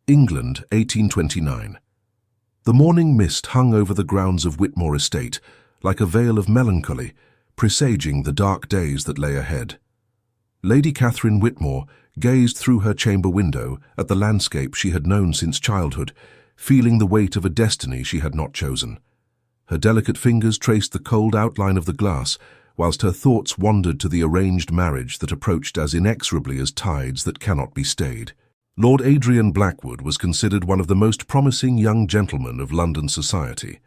England, 1829. The morning mist hung over the grounds of Whitmore Estate, like a veil of melancholy, presaging the dark days that lay ahead. Lady Catherine Whitmore gazed through her chamber window at the landscape she had known since childhood, feeling the weight of a destiny she had not chosen. Her delicate fingers traced the cold outline of the glass, whilst her thoughts wandered to the arranged marriage that approached as inexorably as tides that cannot be stayed. Lord Adrian Blackwood was considered one of the most promising young gentlemen of London society.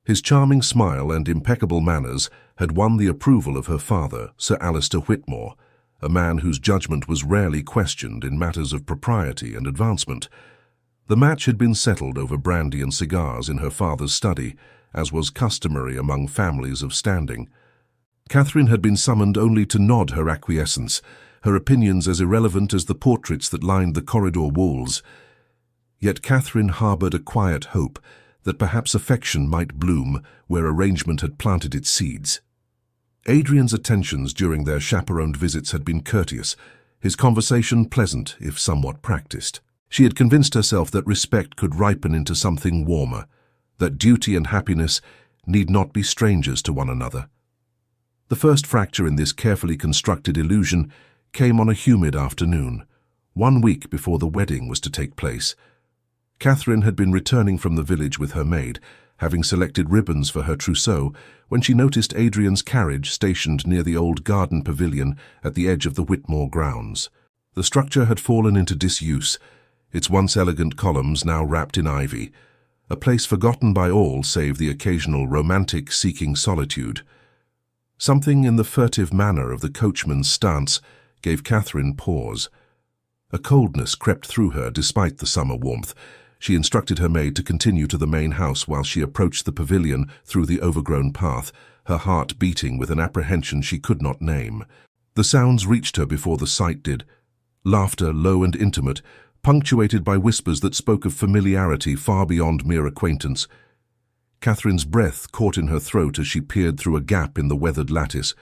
His charming smile and impeccable manners had won the approval of her father, Sir Alistair Whitmore, a man whose judgment was rarely questioned in matters of propriety and advancement. The match had been settled over brandy and cigars in her father's study, as was customary among families of standing. Catherine had been summoned only to nod her acquiescence, her opinions as irrelevant as the portraits that lined the corridor walls. Yet Catherine harboured a quiet hope that perhaps affection might bloom where arrangement had planted its seeds. Adrian's attentions during their chaperoned visits had been courteous, his conversation pleasant if somewhat practiced. She had convinced herself that respect could ripen into something warmer, that duty and happiness need not be strangers to one another. The first fracture in this carefully constructed illusion came on a humid afternoon, 1 week before the wedding was to take place. Catherine had been returning from the village with her maid, having selected ribbons for her trousseau, when she noticed Adrian's carriage stationed near the old garden pavilion at the edge of the Whitmore grounds. The structure had fallen into disuse, its once elegant columns now wrapped in ivy, a place forgotten by all save the occasional romantic seeking solitude. Something in the furtive manner of the coachman's stance gave Catherine pause. A coldness crept through her despite the summer warmth. She instructed her maid to continue to the main house while she approached the pavilion through the overgrown path, her heart beating with an apprehension she could not name. The sounds reached her before the sight did. Laughter low and intimate, punctuated by whispers that spoke of familiarity far beyond mere acquaintance. Catherine's breath caught in her throat as she peered through a gap in the weathered lattice.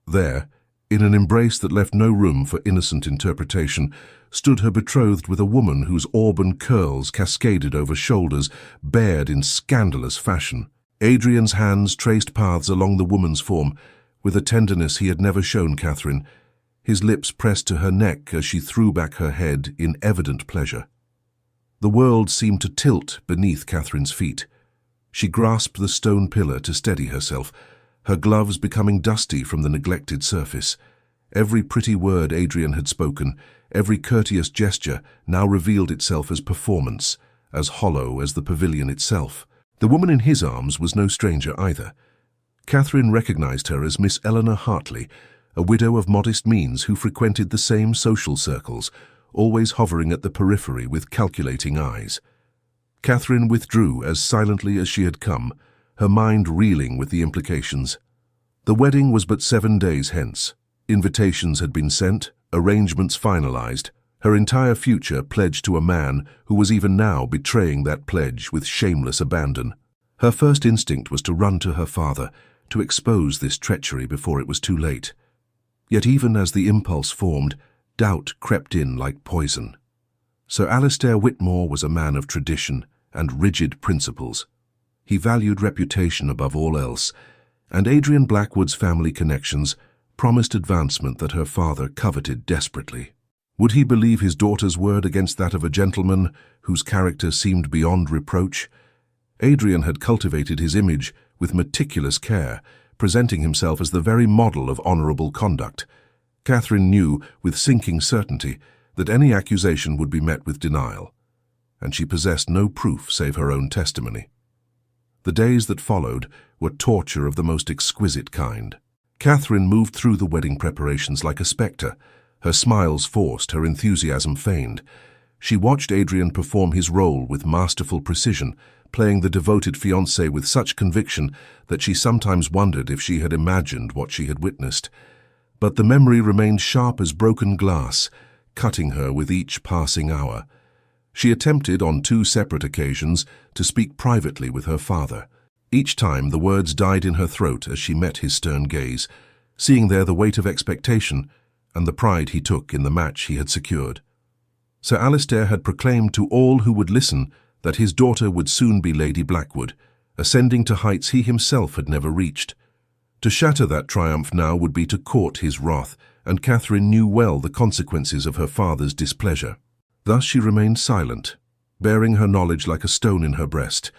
There, in an embrace that left no room for innocent interpretation, stood her betrothed with a woman whose auburn curls cascaded over shoulders bared in scandalous fashion. Adrian's hands traced paths along the woman's form with a tenderness he had never shown Catherine. His lips pressed to her neck as she threw back her head in evident pleasure. The world seemed to tilt beneath Catherine's feet. She grasped the stone pillar to steady herself, her gloves becoming dusty from the neglected surface. Every pretty word Adrian had spoken, every courteous gesture now revealed itself as performance, as hollow as the pavilion itself. The woman in his arms was no stranger either. Catherine recognized her as Miss Eleanor Hartley, a widow of modest means who frequented the same social circles, always hovering at the periphery with calculating eyes. Catherine withdrew as silently as she had come, her mind reeling with the implications. The wedding was but 7 days hence. Invitations had been sent, arrangements finalized, her entire future pledged to a man who was even now betraying that pledge with shameless abandon. Her first instinct was to run to her father, to expose this treachery before it was too late. Yet even as the impulse formed, doubt crept in like poison. Sir Alistair Whitmore was a man of tradition and rigid principles. He valued reputation above all else, and Adrian Blackwood's family connections promised advancement that her father coveted desperately. Would he believe his daughter's word against that of a gentleman whose character seemed beyond reproach? Adrian had cultivated his image with meticulous care, presenting himself as the very model of honourable conduct. Catherine knew with sinking certainty that any accusation would be met with denial, and she possessed no proof save her own testimony. The days that followed were torture of the most exquisite kind. Catherine moved through the wedding preparations like a spectre, her smiles forced, her enthusiasm feigned. She watched Adrian perform his role with masterful precision, playing the devoted fiancé with such conviction that she sometimes wondered if she had imagined what she had witnessed. But the memory remained sharp as broken glass, cutting her with each passing hour. She attempted on 2 separate occasions to speak privately with her father. Each time the words died in her throat as she met his stern gaze, seeing there the weight of expectation and the pride he took in the match he had secured. Sir Alistair had proclaimed to all who would listen that his daughter would soon be Lady Blackwood, ascending to heights he himself had never reached. To shatter that triumph now would be to court his wrath, and Catherine knew well the consequences of her father's displeasure. Thus she remained silent, bearing her knowledge like a stone in her breast,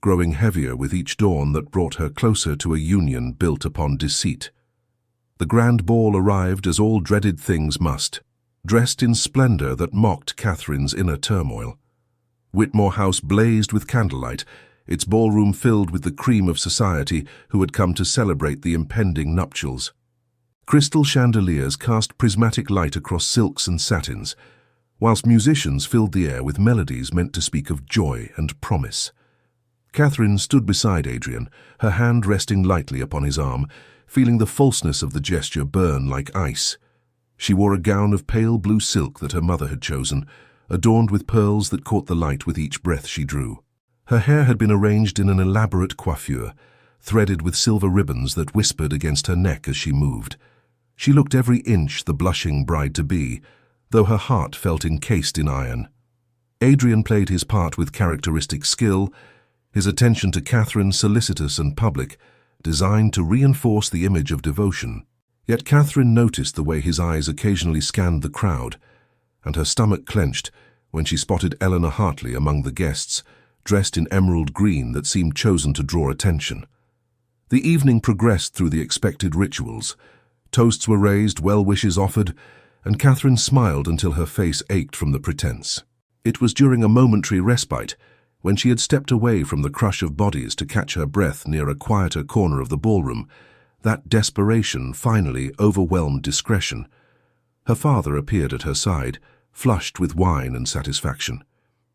growing heavier with each dawn that brought her closer to a union built upon deceit. The grand ball arrived as all dreaded things must, dressed in splendor that mocked Catherine's inner turmoil. Whitmore House blazed with candlelight, its ballroom filled with the cream of society who had come to celebrate the impending nuptials. Crystal chandeliers cast prismatic light across silks and satins, whilst musicians filled the air with melodies meant to speak of joy and promise. Catherine stood beside Adrian, her hand resting lightly upon his arm, feeling the falseness of the gesture burn like ice. She wore a gown of pale blue silk that her mother had chosen, adorned with pearls that caught the light with each breath she drew. Her hair had been arranged in an elaborate coiffure, threaded with silver ribbons that whispered against her neck as she moved. She looked every inch the blushing bride-to-be, though her heart felt encased in iron. Adrian played his part with characteristic skill, his attention to Catherine solicitous and public, designed to reinforce the image of devotion. Yet Catherine noticed the way his eyes occasionally scanned the crowd, and her stomach clenched when she spotted Eleanor Hartley among the guests, dressed in emerald green that seemed chosen to draw attention. The evening progressed through the expected rituals. Toasts were raised, well-wishes offered, and Catherine smiled until her face ached from the pretense. It was during a momentary respite, when she had stepped away from the crush of bodies to catch her breath near a quieter corner of the ballroom, that desperation finally overwhelmed discretion. Her father appeared at her side, flushed with wine and satisfaction.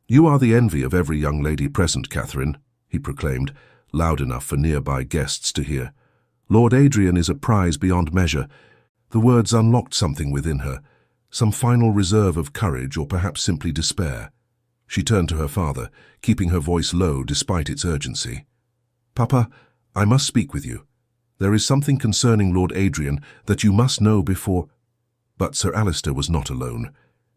"You are the envy of every young lady present, Catherine," he proclaimed, loud enough for nearby guests to hear. "Lord Adrian is a prize beyond measure." The words unlocked something within her, some final reserve of courage or perhaps simply despair. She turned to her father, keeping her voice low despite its urgency. "Papa, I must speak with you. There is something concerning Lord Adrian that you must know before—" But Sir Alistair was not alone.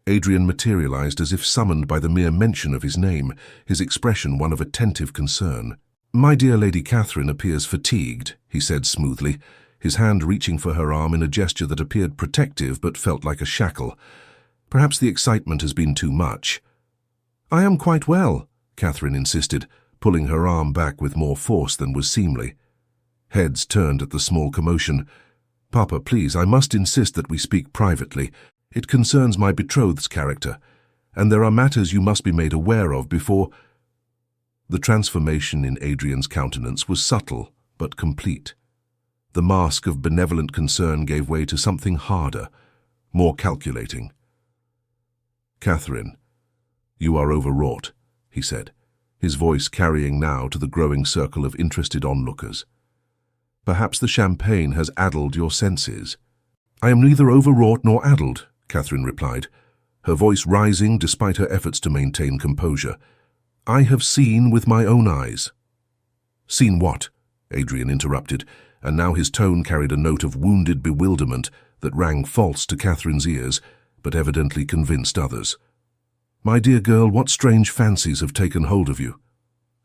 Adrian materialized as if summoned by the mere mention of his name, his expression one of attentive concern. "My dear Lady Catherine appears fatigued," he said smoothly, his hand reaching for her arm in a gesture that appeared protective but felt like a shackle. "Perhaps the excitement has been too much." "I am quite well," Catherine insisted, pulling her arm back with more force than was seemly. Heads turned at the small commotion. "Papa, please, I must insist that we speak privately. It concerns my betrothed's character, and there are matters you must be made aware of before—" The transformation in Adrian's countenance was subtle but complete. The mask of benevolent concern gave way to something harder, more calculating. "Catherine, you are overwrought," he said, his voice carrying now to the growing circle of interested onlookers. "Perhaps the champagne has addled your senses." "I am neither overwrought nor addled," Catherine replied, her voice rising despite her efforts to maintain composure. "I have seen with my own eyes." "Seen what?" Adrian interrupted, and now his tone carried a note of wounded bewilderment that rang false to Catherine's ears, but evidently convinced others. "My dear girl, what strange fancies have taken hold of you?"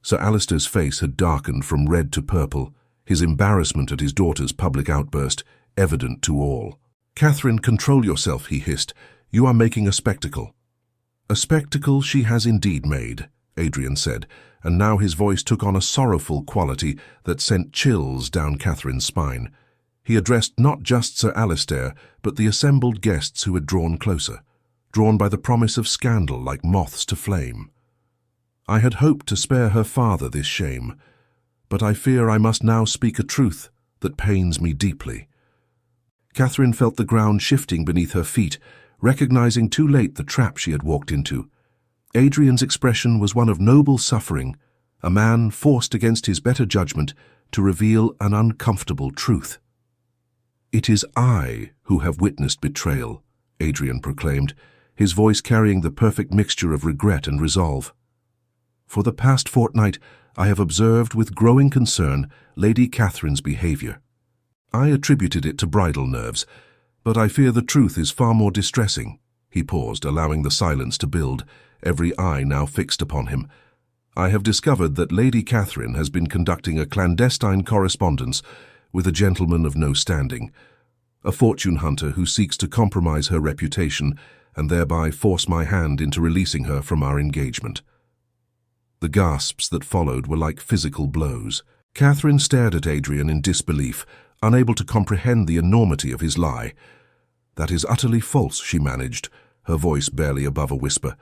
Sir Alistair's face had darkened from red to purple, his embarrassment at his daughter's public outburst evident to all. "Catherine, control yourself," he hissed. "You are making a spectacle." "A spectacle she has indeed made," Adrian said, and now his voice took on a sorrowful quality that sent chills down Catherine's spine. He addressed not just Sir Alistair, but the assembled guests who had drawn closer, drawn by the promise of scandal like moths to flame. "I had hoped to spare her father this shame, but I fear I must now speak a truth that pains me deeply." Catherine felt the ground shifting beneath her feet, recognizing too late the trap she had walked into. Adrian's expression was one of noble suffering, a man forced against his better judgment to reveal an uncomfortable truth. "It is I who have witnessed betrayal," Adrian proclaimed, his voice carrying the perfect mixture of regret and resolve. "For the past fortnight, I have observed with growing concern Lady Catherine's behavior. I attributed it to bridal nerves, but I fear the truth is far more distressing," He paused, allowing the silence to build, every eye now fixed upon him. "I have discovered that Lady Catherine has been conducting a clandestine correspondence with a gentleman of no standing, a fortune hunter who seeks to compromise her reputation and thereby force my hand into releasing her from our engagement." The gasps that followed were like physical blows. Catherine stared at Adrian in disbelief, unable to comprehend the enormity of his lie. "That is utterly false," she managed, her voice barely above a whisper.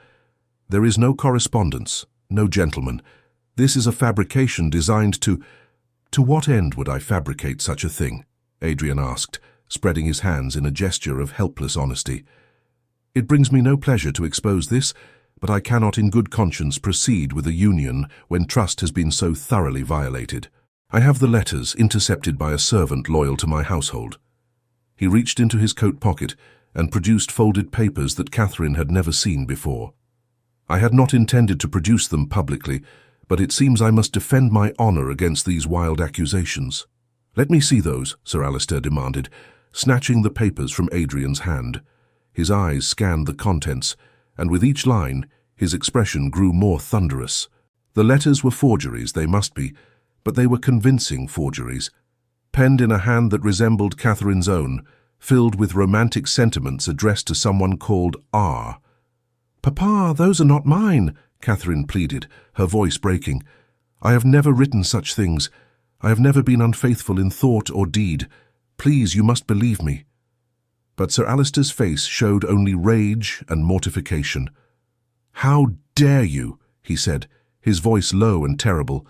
"There is no correspondence, no gentleman. This is a fabrication designed to—" "To what end would I fabricate such a thing?" Adrian asked, spreading his hands in a gesture of helpless honesty. "It brings me no pleasure to expose this, but I cannot in good conscience proceed with a union when trust has been so thoroughly violated. I have the letters intercepted by a servant loyal to my household." He reached into his coat pocket and produced folded papers that Catherine had never seen before. "I had not intended to produce them publicly, but it seems I must defend my honor against these wild accusations." "Let me see those," Sir Alistair demanded, snatching the papers from Adrian's hand. His eyes scanned the contents, and with each line, his expression grew more thunderous. The letters were forgeries, they must be, but they were convincing forgeries. Penned in a hand that resembled Catherine's own, filled with romantic sentiments addressed to someone called R. "Papa, those are not mine," Catherine pleaded, her voice breaking. "I have never written such things. I have never been unfaithful in thought or deed. Please, you must believe me." But Sir Alistair's face showed only rage and mortification. "How dare you?" he said, his voice low and terrible.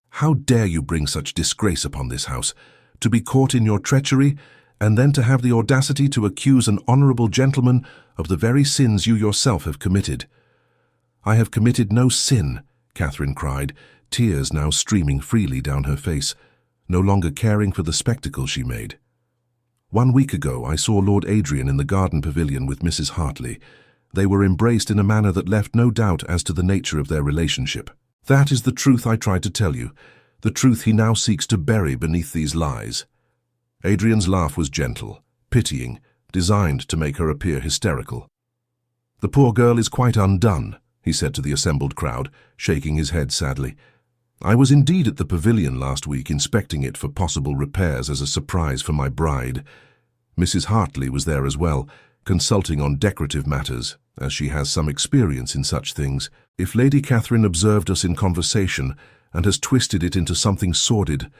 "How dare you bring such disgrace upon this house, to be caught in your treachery, and then to have the audacity to accuse an honourable gentleman of the very sins you yourself have committed." "I have committed no sin," Catherine cried, tears now streaming freely down her face, no longer caring for the spectacle she made. "1 week ago I saw Lord Adrian in the garden pavilion with Mrs. Hartley. They were embraced in a manner that left no doubt as to the nature of their relationship. That is the truth I tried to tell you, the truth he now seeks to bury beneath these lies." Adrian's laugh was gentle, pitying, designed to make her appear hysterical. "The poor girl is quite undone," he said to the assembled crowd, shaking his head sadly. "I was indeed at the pavilion last week inspecting it for possible repairs as a surprise for my bride. Mrs. Hartley was there as well, consulting on decorative matters, as she has some experience in such things. If Lady Catherine observed us in conversation and has twisted it into something sordid,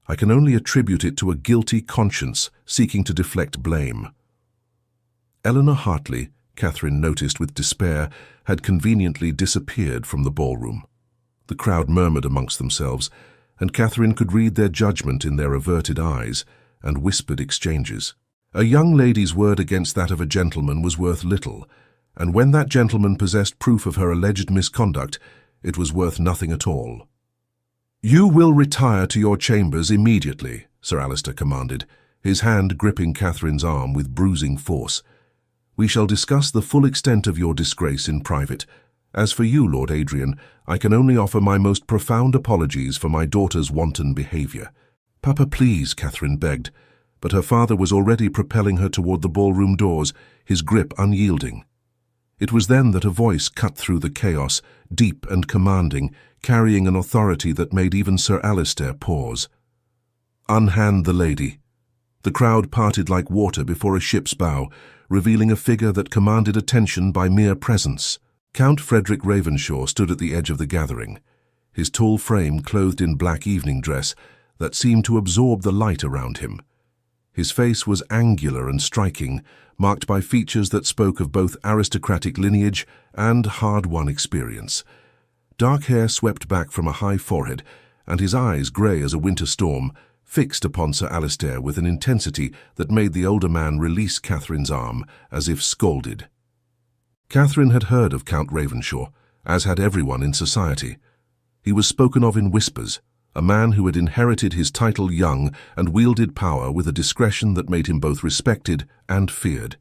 I can only attribute it to a guilty conscience seeking to deflect blame." Eleanor Hartley, Catherine noticed with despair, had conveniently disappeared from the ballroom. The crowd murmured amongst themselves, and Catherine could read their judgment in their averted eyes and whispered exchanges. A young lady's word against that of a gentleman was worth little, and when that gentleman possessed proof of her alleged misconduct, it was worth nothing at all. "You will retire to your chambers immediately," Sir Alistair commanded, his hand gripping Catherine's arm with bruising force. "We shall discuss the full extent of your disgrace in private. As for you, Lord Adrian, I can only offer my most profound apologies for my daughter's wanton behaviour." "Papa, please," Catherine begged, but her father was already propelling her toward the ballroom doors, his grip unyielding. It was then that a voice cut through the chaos, deep and commanding, carrying an authority that made even Sir Alistair pause. "Unhand the lady." The crowd parted like water before a ship's bow, revealing a figure that commanded attention by mere presence. Count Frederick Ravenshaw stood at the edge of the gathering, his tall frame clothed in black evening dress that seemed to absorb the light around him. His face was angular and striking, marked by features that spoke of both aristocratic lineage and hard-won experience. Dark hair swept back from a high forehead, and his eyes, grey as a winter storm, fixed upon Sir Alistair with an intensity that made the older man release Catherine's arm, as if scalded. Catherine had heard of Count Ravenshaw, as had everyone in society. He was spoken of in whispers, a man who had inherited his title young and wielded power with a discretion that made him both respected and feared.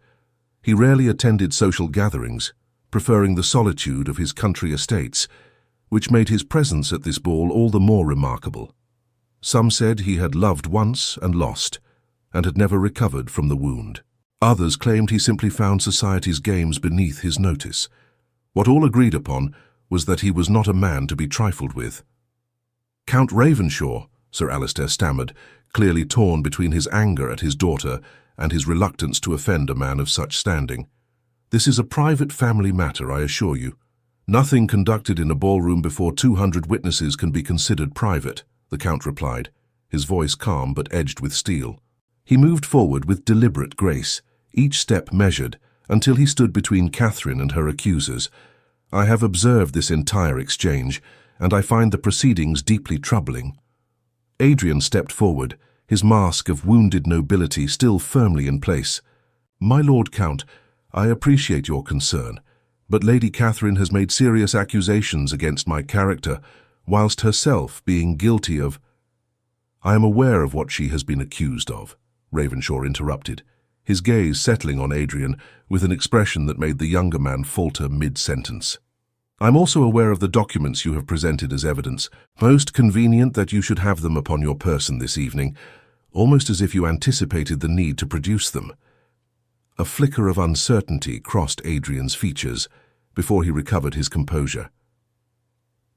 He rarely attended social gatherings, preferring the solitude of his country estates, which made his presence at this ball all the more remarkable. Some said he had loved once and lost, and had never recovered from the wound. Others claimed he simply found society's games beneath his notice. What all agreed upon was that he was not a man to be trifled with. "Count Ravenshaw," Sir Alistair stammered, clearly torn between his anger at his daughter and his reluctance to offend a man of such standing. "This is a private family matter, I assure you. Nothing conducted in a ballroom before 200 witnesses can be considered private," the Count replied, his voice calm but edged with steel. He moved forward with deliberate grace, each step measured, until he stood between Catherine and her accusers. "I have observed this entire exchange, and I find the proceedings deeply troubling." Adrian stepped forward, his mask of wounded nobility still firmly in place. "My Lord Count, I appreciate your concern, but Lady Catherine has made serious accusations against my character, whilst herself being guilty of—" "I am aware of what she has been accused of," Ravenshaw interrupted, his gaze settling on Adrian with an expression that made the younger man falter mid-sentence. "I'm also aware of the documents you have presented as evidence. Most convenient that you should have them upon your person this evening, almost as if you anticipated the need to produce them." A flicker of uncertainty crossed Adrian's features before he recovered his composure.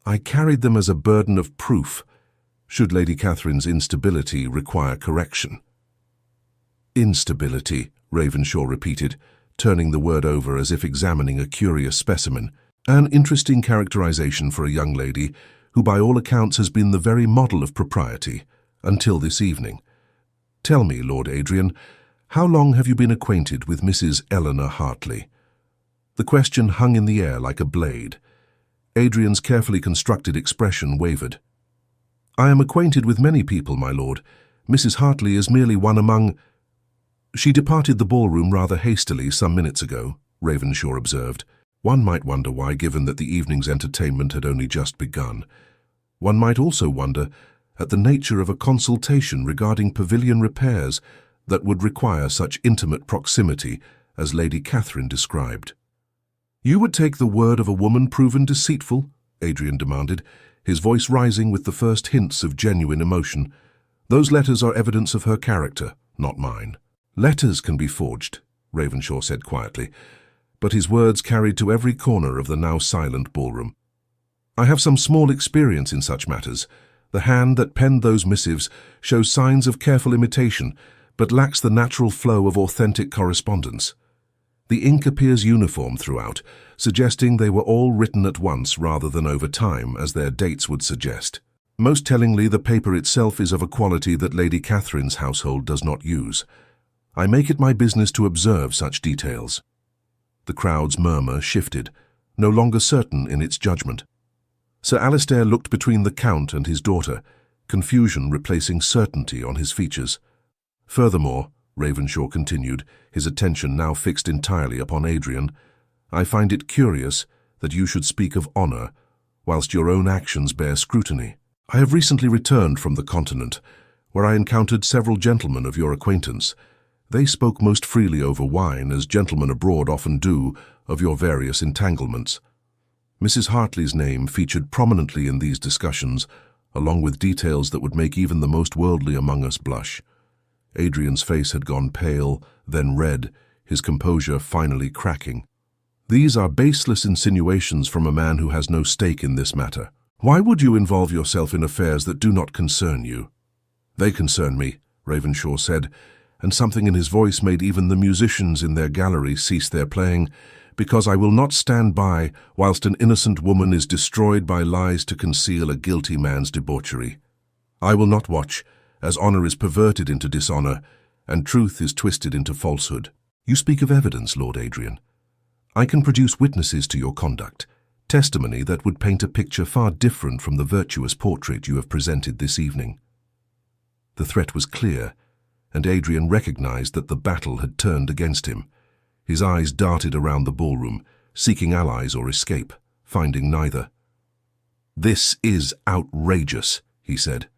"I carried them as a burden of proof, should Lady Catherine's instability require correction." "Instability," Ravenshaw repeated, turning the word over as if examining a curious specimen. "An interesting characterization for a young lady who by all accounts has been the very model of propriety, until this evening. Tell me, Lord Adrian, how long have you been acquainted with Mrs. Eleanor Hartley?" The question hung in the air like a blade. Adrian's carefully constructed expression wavered. "I am acquainted with many people, my lord. Mrs. Hartley is merely one among—" "She departed the ballroom rather hastily some minutes ago," Ravenshaw observed. One might wonder why, given that the evening's entertainment had only just begun. One might also wonder at the nature of a consultation regarding pavilion repairs that would require such intimate proximity as Lady Catherine described. "You would take the word of a woman proven deceitful?" Adrian demanded, his voice rising with the first hints of genuine emotion. "Those letters are evidence of her character, not mine." "Letters can be forged," Ravenshaw said quietly, but his words carried to every corner of the now silent ballroom. "I have some small experience in such matters. The hand that penned those missives shows signs of careful imitation, but lacks the natural flow of authentic correspondence. The ink appears uniform throughout, suggesting they were all written at once rather than over time, as their dates would suggest. Most tellingly, the paper itself is of a quality that Lady Catherine's household does not use. I make it my business to observe such details." The crowd's murmur shifted, no longer certain in its judgment. Sir Alistair looked between the Count and his daughter, confusion replacing certainty on his features. "Furthermore," Ravenshaw continued, his attention now fixed entirely upon Adrian, "I find it curious that you should speak of honour, whilst your own actions bear scrutiny. I have recently returned from the continent, where I encountered several gentlemen of your acquaintance. They spoke most freely over wine, as gentlemen abroad often do, of your various entanglements. Mrs. Hartley's name featured prominently in these discussions, along with details that would make even the most worldly among us blush." Adrian's face had gone pale, then red, his composure finally cracking. "These are baseless insinuations from a man who has no stake in this matter. Why would you involve yourself in affairs that do not concern you?" "They concern me," Ravenshaw said, and something in his voice made even the musicians in their gallery cease their playing, "because I will not stand by whilst an innocent woman is destroyed by lies to conceal a guilty man's debauchery. I will not watch, as honour is perverted into dishonour, and truth is twisted into falsehood." "You speak of evidence, Lord Adrian. I can produce witnesses to your conduct, testimony that would paint a picture far different from the virtuous portrait you have presented this evening." The threat was clear, and Adrian recognized that the battle had turned against him. His eyes darted around the ballroom, seeking allies or escape, finding neither. "This is outrageous," he said,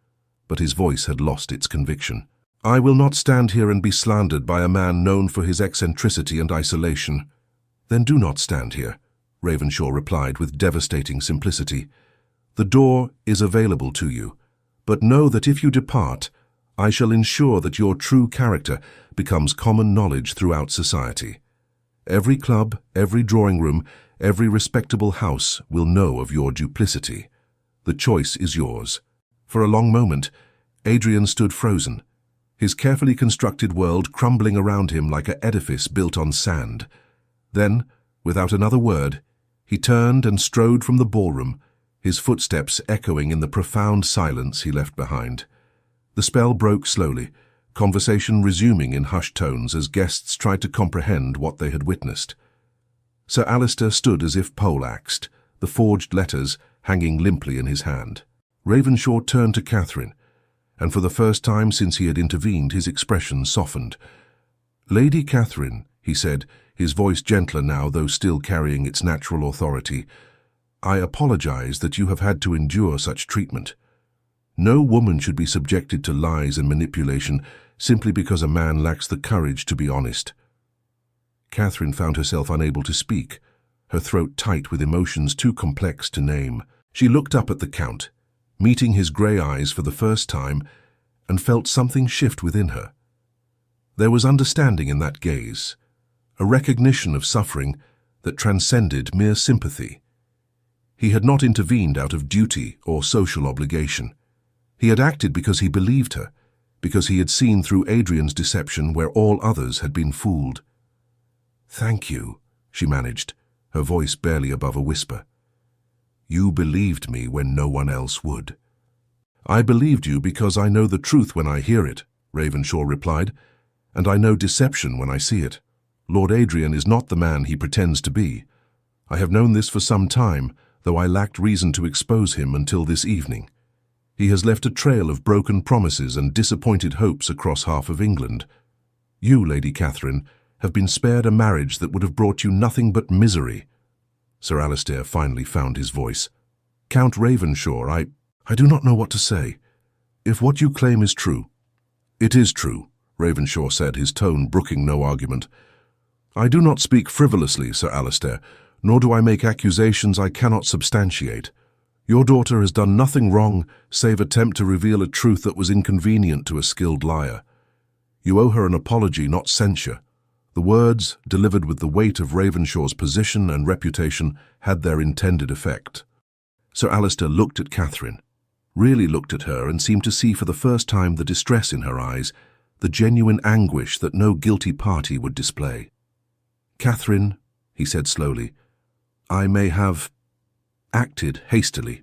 but his voice had lost its conviction. "I will not stand here and be slandered by a man known for his eccentricity and isolation." "Then do not stand here," Ravenshaw replied with devastating simplicity. "The door is available to you, but know that if you depart, I shall ensure that your true character becomes common knowledge throughout society. Every club, every drawing room, every respectable house will know of your duplicity. The choice is yours." For a long moment, Adrian stood frozen, his carefully constructed world crumbling around him like an edifice built on sand. Then, without another word, he turned and strode from the ballroom, his footsteps echoing in the profound silence he left behind. The spell broke slowly, conversation resuming in hushed tones as guests tried to comprehend what they had witnessed. Sir Alistair stood as if poleaxed, the forged letters hanging limply in his hand. Ravenshaw turned to Catherine, and for the first time since he had intervened, his expression softened. "Lady Catherine," he said, his voice gentler now, though still carrying its natural authority, "I apologize that you have had to endure such treatment. No woman should be subjected to lies and manipulation simply because a man lacks the courage to be honest." Catherine found herself unable to speak, her throat tight with emotions too complex to name. She looked up at the Count, meeting his grey eyes for the first time, and felt something shift within her. There was understanding in that gaze, a recognition of suffering that transcended mere sympathy. He had not intervened out of duty or social obligation. He had acted because he believed her, because he had seen through Adrian's deception where all others had been fooled. "Thank you," she managed, her voice barely above a whisper. "You believed me when no one else would." "I believed you because I know the truth when I hear it," Ravenshaw replied, "and I know deception when I see it. Lord Adrian is not the man he pretends to be. I have known this for some time, though I lacked reason to expose him until this evening. He has left a trail of broken promises and disappointed hopes across half of England. You, Lady Catherine, have been spared a marriage that would have brought you nothing but misery." Sir Alistair finally found his voice. "Count Ravenshaw, I do not know what to say. If what you claim is true—" "It is true," Ravenshaw said, his tone brooking no argument. "I do not speak frivolously, Sir Alistair, nor do I make accusations I cannot substantiate. Your daughter has done nothing wrong save attempt to reveal a truth that was inconvenient to a skilled liar. You owe her an apology, not censure." The words, delivered with the weight of Ravenshaw's position and reputation, had their intended effect. Sir Alistair looked at Catherine, really looked at her, and seemed to see for the first time the distress in her eyes, the genuine anguish that no guilty party would display. "Catherine," he said slowly, "I may have acted hastily.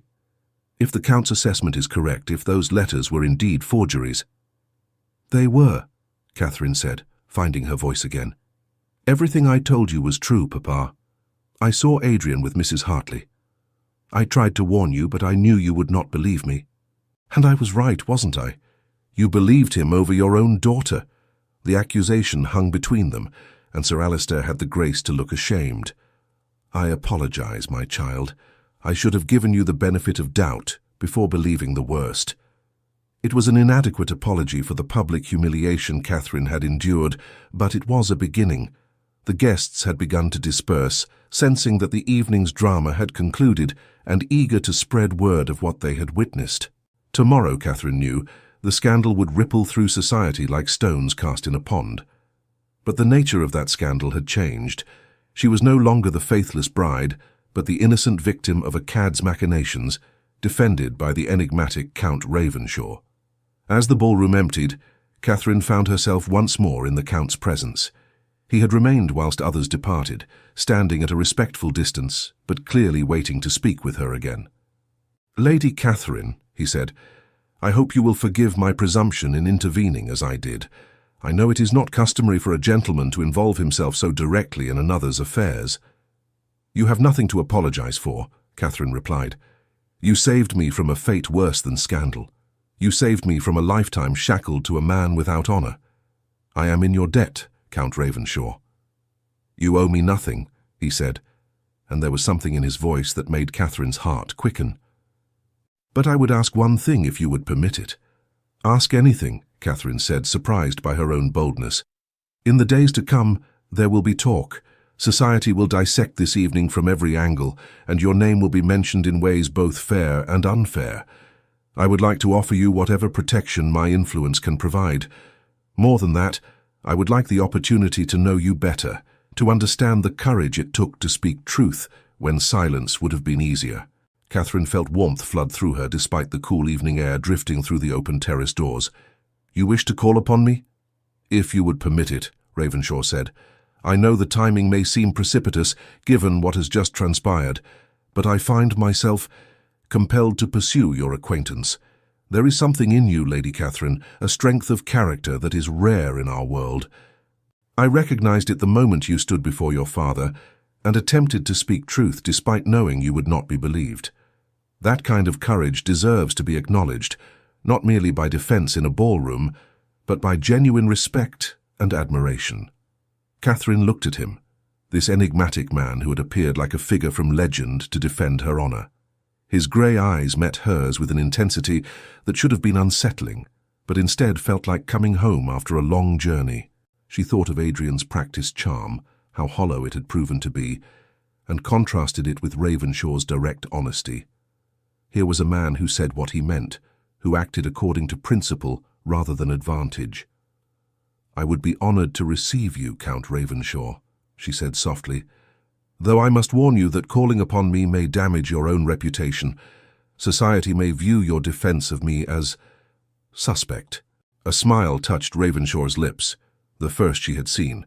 If the Count's assessment is correct, if those letters were indeed forgeries—" "They were," Catherine said, finding her voice again. "Everything I told you was true, Papa. I saw Adrian with Mrs. Hartley. I tried to warn you, but I knew you would not believe me. And I was right, wasn't I? You believed him over your own daughter." The accusation hung between them, and Sir Alistair had the grace to look ashamed. "I apologize, my child. I should have given you the benefit of doubt before believing the worst." It was an inadequate apology for the public humiliation Catherine had endured, but it was a beginning. The guests had begun to disperse, sensing that the evening's drama had concluded and eager to spread word of what they had witnessed. Tomorrow, Catherine knew, the scandal would ripple through society like stones cast in a pond. But the nature of that scandal had changed. She was no longer the faithless bride, but the innocent victim of a cad's machinations, defended by the enigmatic Count Ravenshaw. As the ballroom emptied, Catherine found herself once more in the Count's presence. He had remained whilst others departed, standing at a respectful distance, but clearly waiting to speak with her again. "Lady Catherine," he said, "I hope you will forgive my presumption in intervening as I did. I know it is not customary for a gentleman to involve himself so directly in another's affairs." "You have nothing to apologize for," Catherine replied. "You saved me from a fate worse than scandal. You saved me from a lifetime shackled to a man without honor. I am in your debt, Count Ravenshaw." "You owe me nothing," he said, and there was something in his voice that made Catherine's heart quicken. "But I would ask one thing if you would permit it." "Ask anything," Catherine said, surprised by her own boldness. "In the days to come, there will be talk. Society will dissect this evening from every angle, and your name will be mentioned in ways both fair and unfair. I would like to offer you whatever protection my influence can provide. More than that, I would like the opportunity to know you better, to understand the courage it took to speak truth when silence would have been easier. Catherine felt warmth flood through her despite the cool evening air drifting through the open terrace doors. You wish to call upon me? If you would permit it, Ravenshaw said. I know the timing may seem precipitous, given what has just transpired, but I find myself compelled to pursue your acquaintance. There is something in you, Lady Catherine, a strength of character that is rare in our world. I recognized it the moment you stood before your father, and attempted to speak truth despite knowing you would not be believed. That kind of courage deserves to be acknowledged, not merely by defense in a ballroom, but by genuine respect and admiration. Catherine looked at him, this enigmatic man who had appeared like a figure from legend to defend her honor. His grey eyes met hers with an intensity that should have been unsettling, but instead felt like coming home after a long journey. She thought of Adrian's practiced charm, how hollow it had proven to be, and contrasted it with Ravenshaw's direct honesty. Here was a man who said what he meant, who acted according to principle rather than advantage. I would be honored to receive you, Count Ravenshaw, she said softly, though I must warn you that calling upon me may damage your own reputation. Society may view your defense of me as suspect. A smile touched Ravenshaw's lips, the first she had seen,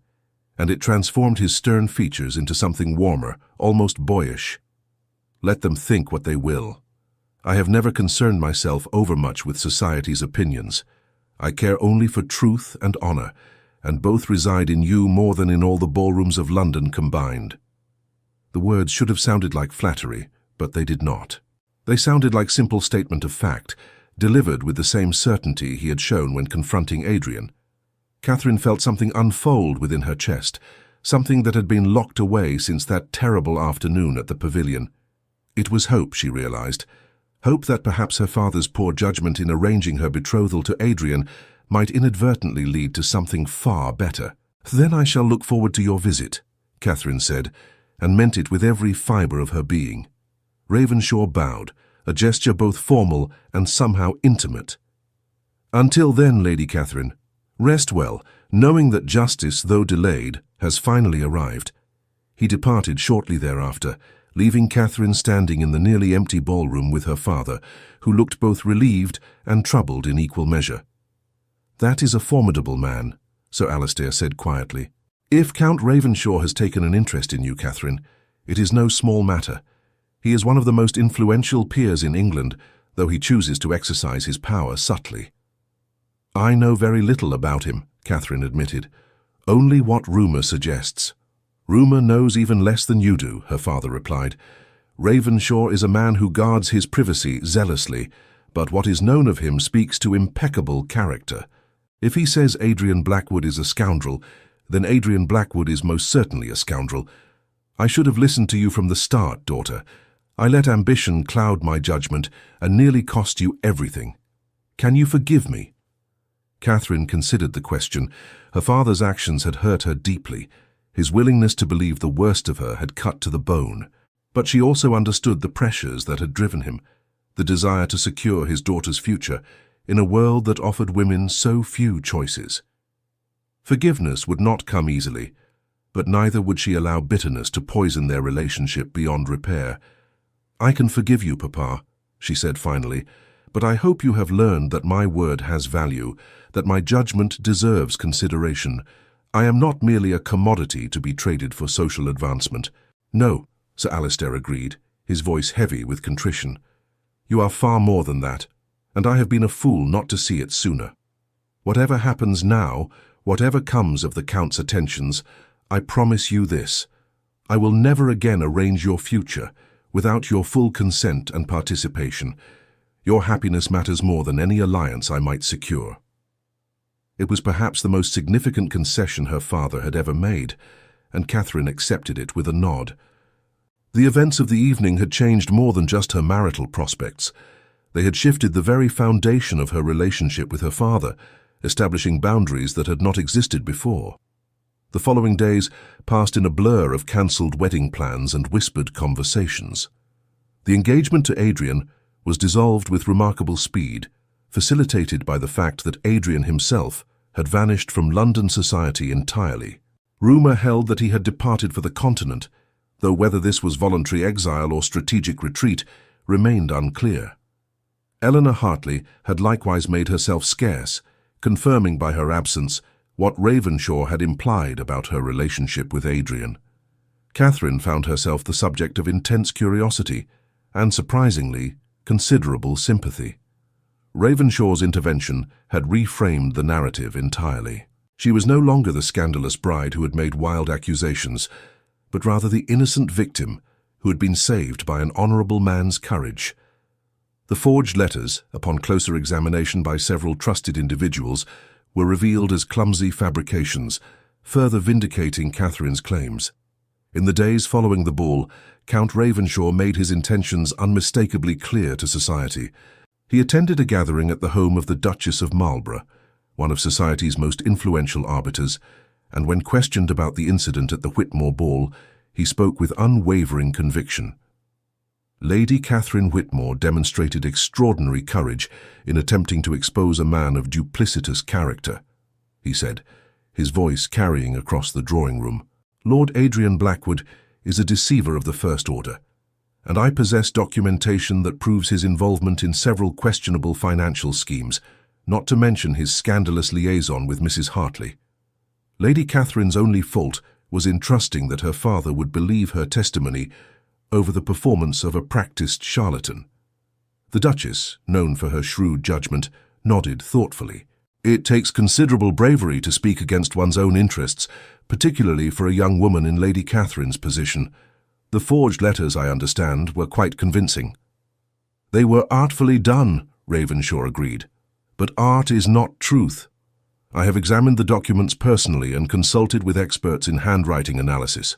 and it transformed his stern features into something warmer, almost boyish. Let them think what they will. I have never concerned myself overmuch with society's opinions. I care only for truth and honor, and both reside in you more than in all the ballrooms of London combined. The words should have sounded like flattery, but they did not. They sounded like simple statement of fact, delivered with the same certainty he had shown when confronting Adrian. Catherine felt something unfold within her chest, something that had been locked away since that terrible afternoon at the pavilion. It was hope, she realized. Hope that perhaps her father's poor judgment in arranging her betrothal to Adrian might inadvertently lead to something far better. Then I shall look forward to your visit, Catherine said, and meant it with every fibre of her being. Ravenshaw bowed, a gesture both formal and somehow intimate. Until then, Lady Catherine, rest well, knowing that justice, though delayed, has finally arrived. He departed shortly thereafter, leaving Catherine standing in the nearly empty ballroom with her father, who looked both relieved and troubled in equal measure. That is a formidable man, Sir Alistair said quietly. If Count Ravenshaw has taken an interest in you, Catherine, it is no small matter. He is one of the most influential peers in England, though he chooses to exercise his power subtly. I know very little about him, Catherine admitted. Only what rumour suggests. Rumour knows even less than you do, her father replied. Ravenshaw is a man who guards his privacy zealously, but what is known of him speaks to impeccable character. If he says Adrian Blackwood is a scoundrel, then Adrian Blackwood is most certainly a scoundrel. I should have listened to you from the start, daughter. I let ambition cloud my judgment and nearly cost you everything. Can you forgive me? Catherine considered the question. Her father's actions had hurt her deeply. His willingness to believe the worst of her had cut to the bone. But she also understood the pressures that had driven him, the desire to secure his daughter's future in a world that offered women so few choices. Forgiveness would not come easily, but neither would she allow bitterness to poison their relationship beyond repair. I can forgive you, Papa, she said finally, but I hope you have learned that my word has value, that my judgment deserves consideration. I am not merely a commodity to be traded for social advancement. No, Sir Alistair agreed, his voice heavy with contrition. You are far more than that, and I have been a fool not to see it sooner. Whatever happens now, whatever comes of the Count's attentions, I promise you this. I will never again arrange your future without your full consent and participation. Your happiness matters more than any alliance I might secure. It was perhaps the most significant concession her father had ever made, and Catherine accepted it with a nod. The events of the evening had changed more than just her marital prospects. They had shifted the very foundation of her relationship with her father, establishing boundaries that had not existed before. The following days passed in a blur of cancelled wedding plans and whispered conversations. The engagement to Adrian, was dissolved with remarkable speed, facilitated by the fact that Adrian himself had vanished from London society entirely. Rumour held that he had departed for the continent, though whether this was voluntary exile or strategic retreat remained unclear. Eleanor Hartley had likewise made herself scarce, confirming by her absence what Ravenshaw had implied about her relationship with Adrian. Catherine found herself the subject of intense curiosity and, surprisingly, considerable sympathy. Ravenshaw's intervention had reframed the narrative entirely. She was no longer the scandalous bride who had made wild accusations, but rather the innocent victim who had been saved by an honourable man's courage. The forged letters, upon closer examination by several trusted individuals, were revealed as clumsy fabrications, further vindicating Catherine's claims. In the days following the ball, Count Ravenshaw made his intentions unmistakably clear to society. He attended a gathering at the home of the Duchess of Marlborough, one of society's most influential arbiters, and when questioned about the incident at the Whitmore ball, he spoke with unwavering conviction. Lady Catherine Whitmore demonstrated extraordinary courage in attempting to expose a man of duplicitous character, he said, his voice carrying across the drawing-room. Lord Adrian Blackwood is a deceiver of the first order, and I possess documentation that proves his involvement in several questionable financial schemes, not to mention his scandalous liaison with Mrs. Hartley. Lady Catherine's only fault was in trusting that her father would believe her testimony over the performance of a practiced charlatan. The Duchess, known for her shrewd judgment, nodded thoughtfully. It takes considerable bravery to speak against one's own interests, particularly for a young woman in Lady Catherine's position. The forged letters, I understand, were quite convincing. They were artfully done, Ravenshaw agreed. But art is not truth. I have examined the documents personally and consulted with experts in handwriting analysis.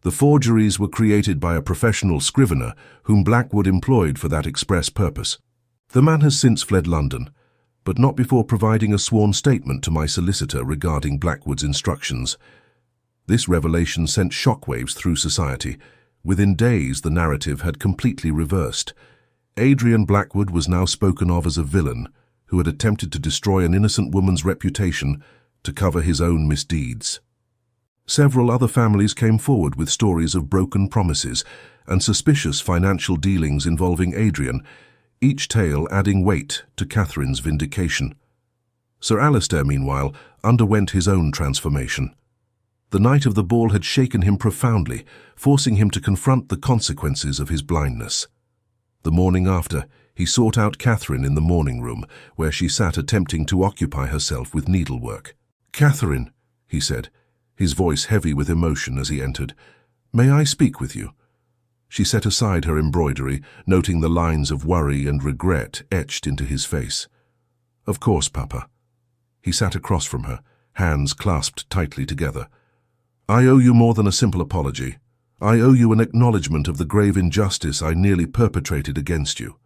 The forgeries were created by a professional scrivener whom Blackwood employed for that express purpose. The man has since fled London, but not before providing a sworn statement to my solicitor regarding Blackwood's instructions. This revelation sent shockwaves through society. Within days, the narrative had completely reversed. Adrian Blackwood was now spoken of as a villain who had attempted to destroy an innocent woman's reputation to cover his own misdeeds. Several other families came forward with stories of broken promises and suspicious financial dealings involving Adrian, each tale adding weight to Catherine's vindication. Sir Alistair, meanwhile, underwent his own transformation. The night of the ball had shaken him profoundly, forcing him to confront the consequences of his blindness. The morning after, he sought out Catherine in the morning room, where she sat attempting to occupy herself with needlework. "Catherine," he said, his voice heavy with emotion as he entered, "may I speak with you?" She set aside her embroidery, noting the lines of worry and regret etched into his face. "Of course, Papa." He sat across from her, hands clasped tightly together. "I owe you more than a simple apology. I owe you an acknowledgement of the grave injustice I nearly perpetrated against you.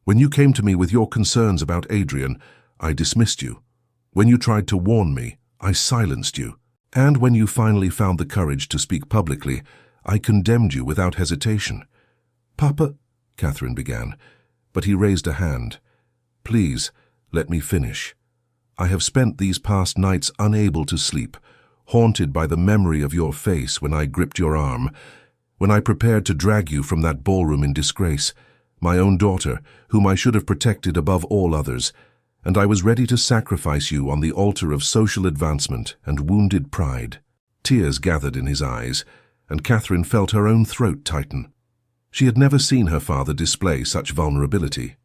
When you came to me with your concerns about Adrian, I dismissed you. When you tried to warn me, I silenced you. And when you finally found the courage to speak publicly, I condemned you without hesitation." "Papa," Catherine began, but he raised a hand. "Please, let me finish. I have spent these past nights unable to sleep, haunted by the memory of your face when I gripped your arm, when I prepared to drag you from that ballroom in disgrace, my own daughter, whom I should have protected above all others, and I was ready to sacrifice you on the altar of social advancement and wounded pride." Tears gathered in his eyes, and Catherine felt her own throat tighten. She had never seen her father display such vulnerability.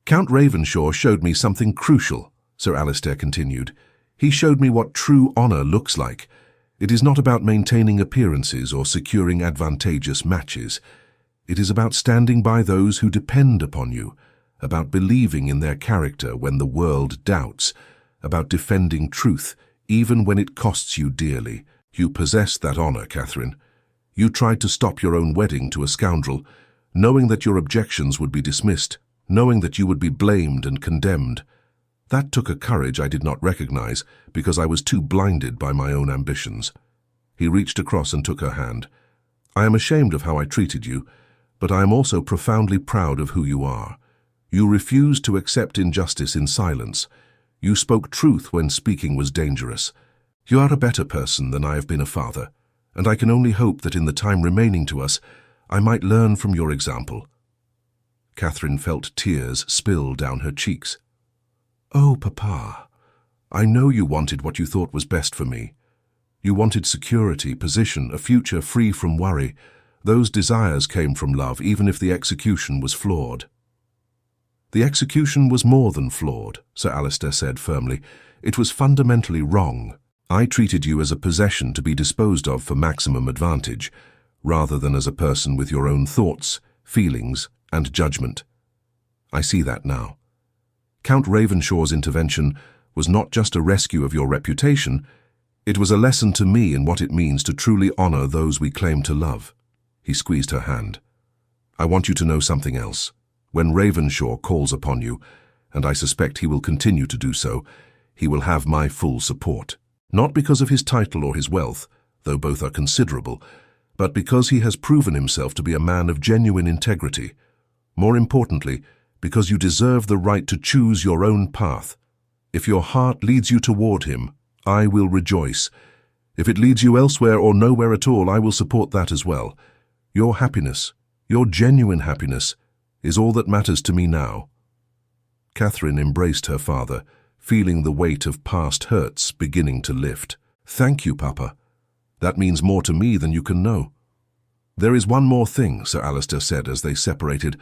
"Count Ravenshaw showed me something crucial," Sir Alistair continued. "He showed me what true honour looks like. It is not about maintaining appearances or securing advantageous matches. It is about standing by those who depend upon you, about believing in their character when the world doubts, about defending truth even when it costs you dearly. You possessed that honour, Catherine. You tried to stop your own wedding to a scoundrel, knowing that your objections would be dismissed, knowing that you would be blamed and condemned. That took a courage I did not recognize because I was too blinded by my own ambitions." He reached across and took her hand. "I am ashamed of how I treated you, but I am also profoundly proud of who you are. You refused to accept injustice in silence. You spoke truth when speaking was dangerous. You are a better person than I have been a father, and I can only hope that in the time remaining to us, I might learn from your example." Catherine felt tears spill down her cheeks. "Oh, Papa, I know you wanted what you thought was best for me. You wanted security, position, a future free from worry. Those desires came from love, even if the execution was flawed." "The execution was more than flawed," Sir Alistair said firmly. "It was fundamentally wrong. I treated you as a possession to be disposed of for maximum advantage, rather than as a person with your own thoughts, feelings, and judgment. I see that now. Count Ravenshaw's intervention was not just a rescue of your reputation, it was a lesson to me in what it means to truly honor those we claim to love." He squeezed her hand. "I want you to know something else. When Ravenshaw calls upon you, and I suspect he will continue to do so, he will have my full support. Not because of his title or his wealth, though both are considerable, but because he has proven himself to be a man of genuine integrity. More importantly, because you deserve the right to choose your own path. If your heart leads you toward him, I will rejoice. If it leads you elsewhere or nowhere at all, I will support that as well. Your happiness, your genuine happiness, is all that matters to me now." Catherine embraced her father, feeling the weight of past hurts beginning to lift. "Thank you, Papa. That means more to me than you can know." "There is one more thing," Sir Alistair said as they separated.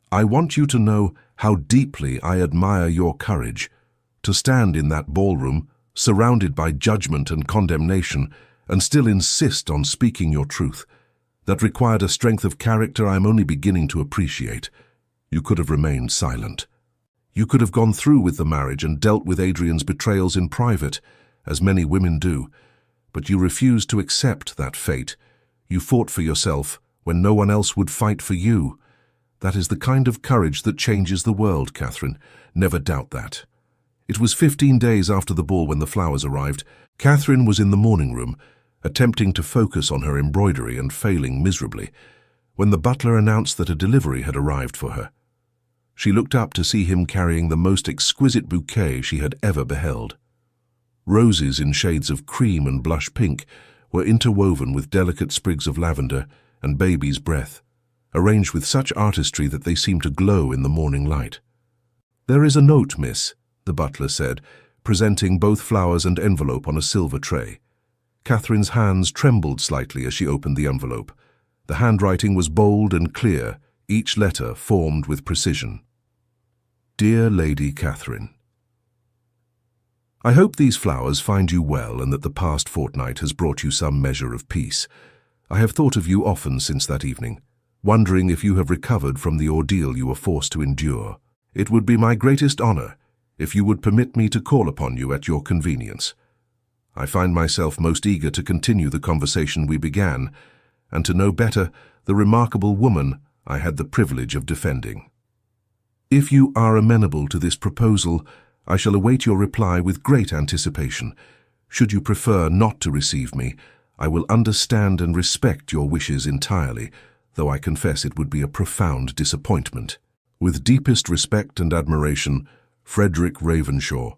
"I want you to know how deeply I admire your courage. To stand in that ballroom, surrounded by judgment and condemnation, and still insist on speaking your truth. That required a strength of character I am only beginning to appreciate. You could have remained silent. You could have gone through with the marriage and dealt with Adrian's betrayals in private, as many women do. But you refused to accept that fate. You fought for yourself when no one else would fight for you. That is the kind of courage that changes the world, Catherine. Never doubt that." It was 15 days after the ball when the flowers arrived. Catherine was in the morning room, attempting to focus on her embroidery and failing miserably, when the butler announced that a delivery had arrived for her. She looked up to see him carrying the most exquisite bouquet she had ever beheld. Roses in shades of cream and blush pink were interwoven with delicate sprigs of lavender and baby's breath, arranged with such artistry that they seemed to glow in the morning light. "There is a note, miss," the butler said, presenting both flowers and envelope on a silver tray. Catherine's hands trembled slightly as she opened the envelope. The handwriting was bold and clear, each letter formed with precision. "Dear Lady Catherine, I hope these flowers find you well and that the past fortnight has brought you some measure of peace. I have thought of you often since that evening, wondering if you have recovered from the ordeal you were forced to endure. It would be my greatest honor if you would permit me to call upon you at your convenience. I find myself most eager to continue the conversation we began, and to know better the remarkable woman I had the privilege of defending. If you are amenable to this proposal, I shall await your reply with great anticipation. Should you prefer not to receive me, I will understand and respect your wishes entirely, though I confess it would be a profound disappointment. With deepest respect and admiration, Frederick Ravenshaw."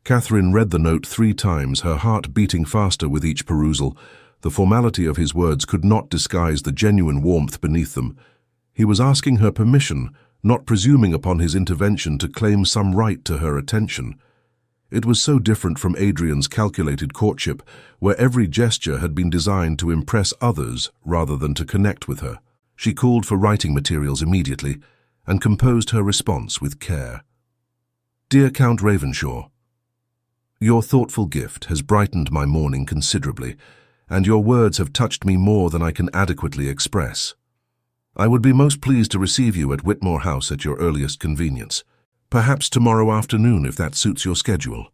Catherine read the note 3 times, her heart beating faster with each perusal. The formality of his words could not disguise the genuine warmth beneath them. He was asking her permission, not presuming upon his intervention to claim some right to her attention. It was so different from Adrian's calculated courtship, where every gesture had been designed to impress others rather than to connect with her. She called for writing materials immediately and composed her response with care. "Dear Count Ravenshaw, your thoughtful gift has brightened my morning considerably, and your words have touched me more than I can adequately express. I would be most pleased to receive you at Whitmore House at your earliest convenience, perhaps tomorrow afternoon if that suits your schedule.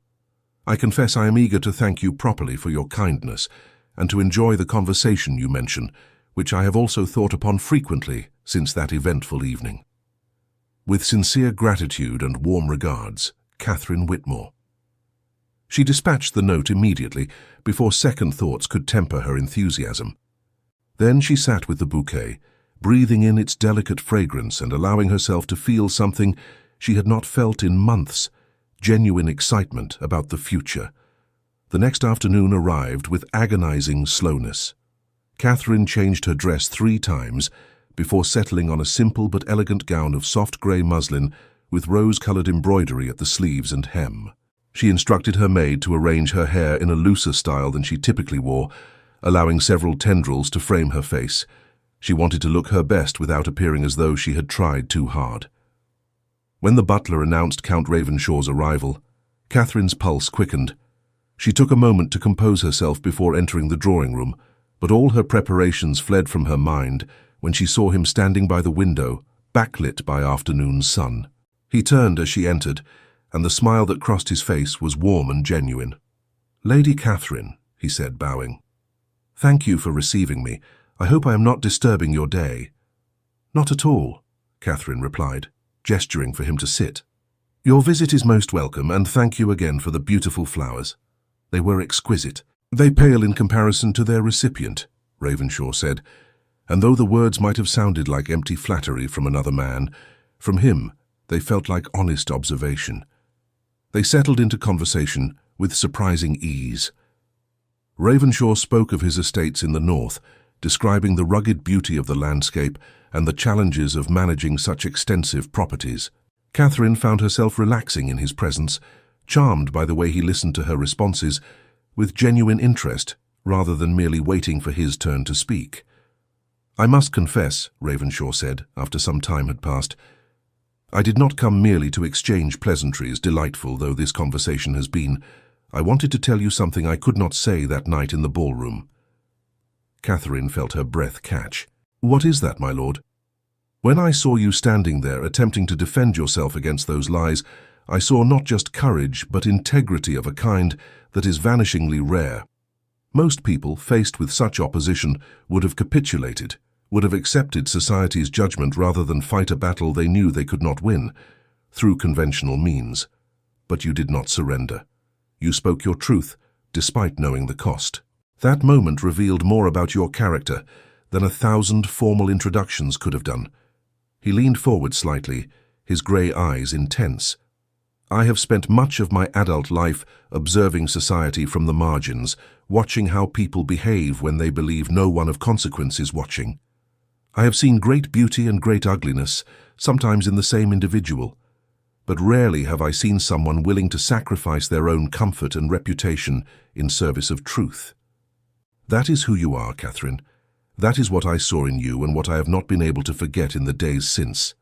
I confess I am eager to thank you properly for your kindness and to enjoy the conversation you mention, which I have also thought upon frequently since that eventful evening. With sincere gratitude and warm regards, Catherine Whitmore." She dispatched the note immediately, before second thoughts could temper her enthusiasm. Then she sat with the bouquet, breathing in its delicate fragrance and allowing herself to feel something she had not felt in months, genuine excitement about the future. The next afternoon arrived with agonizing slowness. Catherine changed her dress 3 times before settling on a simple but elegant gown of soft grey muslin with rose-colored embroidery at the sleeves and hem. She instructed her maid to arrange her hair in a looser style than she typically wore, allowing several tendrils to frame her face. She wanted to look her best without appearing as though she had tried too hard. When the butler announced Count Ravenshaw's arrival, Catherine's pulse quickened. She took a moment to compose herself before entering the drawing room, but all her preparations fled from her mind when she saw him standing by the window, backlit by afternoon sun. He turned as she entered, and the smile that crossed his face was warm and genuine. "Lady Catherine," he said, bowing. "Thank you for receiving me. I hope I am not disturbing your day." "Not at all," Catherine replied, gesturing for him to sit. "Your visit is most welcome, and thank you again for the beautiful flowers. They were exquisite." "They pale in comparison to their recipient," Ravenshaw said, and though the words might have sounded like empty flattery from another man, from him they felt like honest observation. They settled into conversation with surprising ease. Ravenshaw spoke of his estates in the north, describing the rugged beauty of the landscape and the challenges of managing such extensive properties. Catherine found herself relaxing in his presence, charmed by the way he listened to her responses with genuine interest rather than merely waiting for his turn to speak. "I must confess," Ravenshaw said, after some time had passed, "I did not come merely to exchange pleasantries, delightful though this conversation has been. I wanted to tell you something I could not say that night in the ballroom." Catherine felt her breath catch. "What is that, my lord?" "When I saw you standing there attempting to defend yourself against those lies, I saw not just courage but integrity of a kind that is vanishingly rare. Most people, faced with such opposition, would have capitulated, would have accepted society's judgment rather than fight a battle they knew they could not win, through conventional means. But you did not surrender. You spoke your truth, despite knowing the cost. That moment revealed more about your character than 1,000 formal introductions could have done." He leaned forward slightly, his grey eyes intense. "I have spent much of my adult life observing society from the margins, watching how people behave when they believe no one of consequence is watching. I have seen great beauty and great ugliness, sometimes in the same individual, but rarely have I seen someone willing to sacrifice their own comfort and reputation in service of truth. That is who you are, Catherine. That is what I saw in you and what I have not been able to forget in the days since."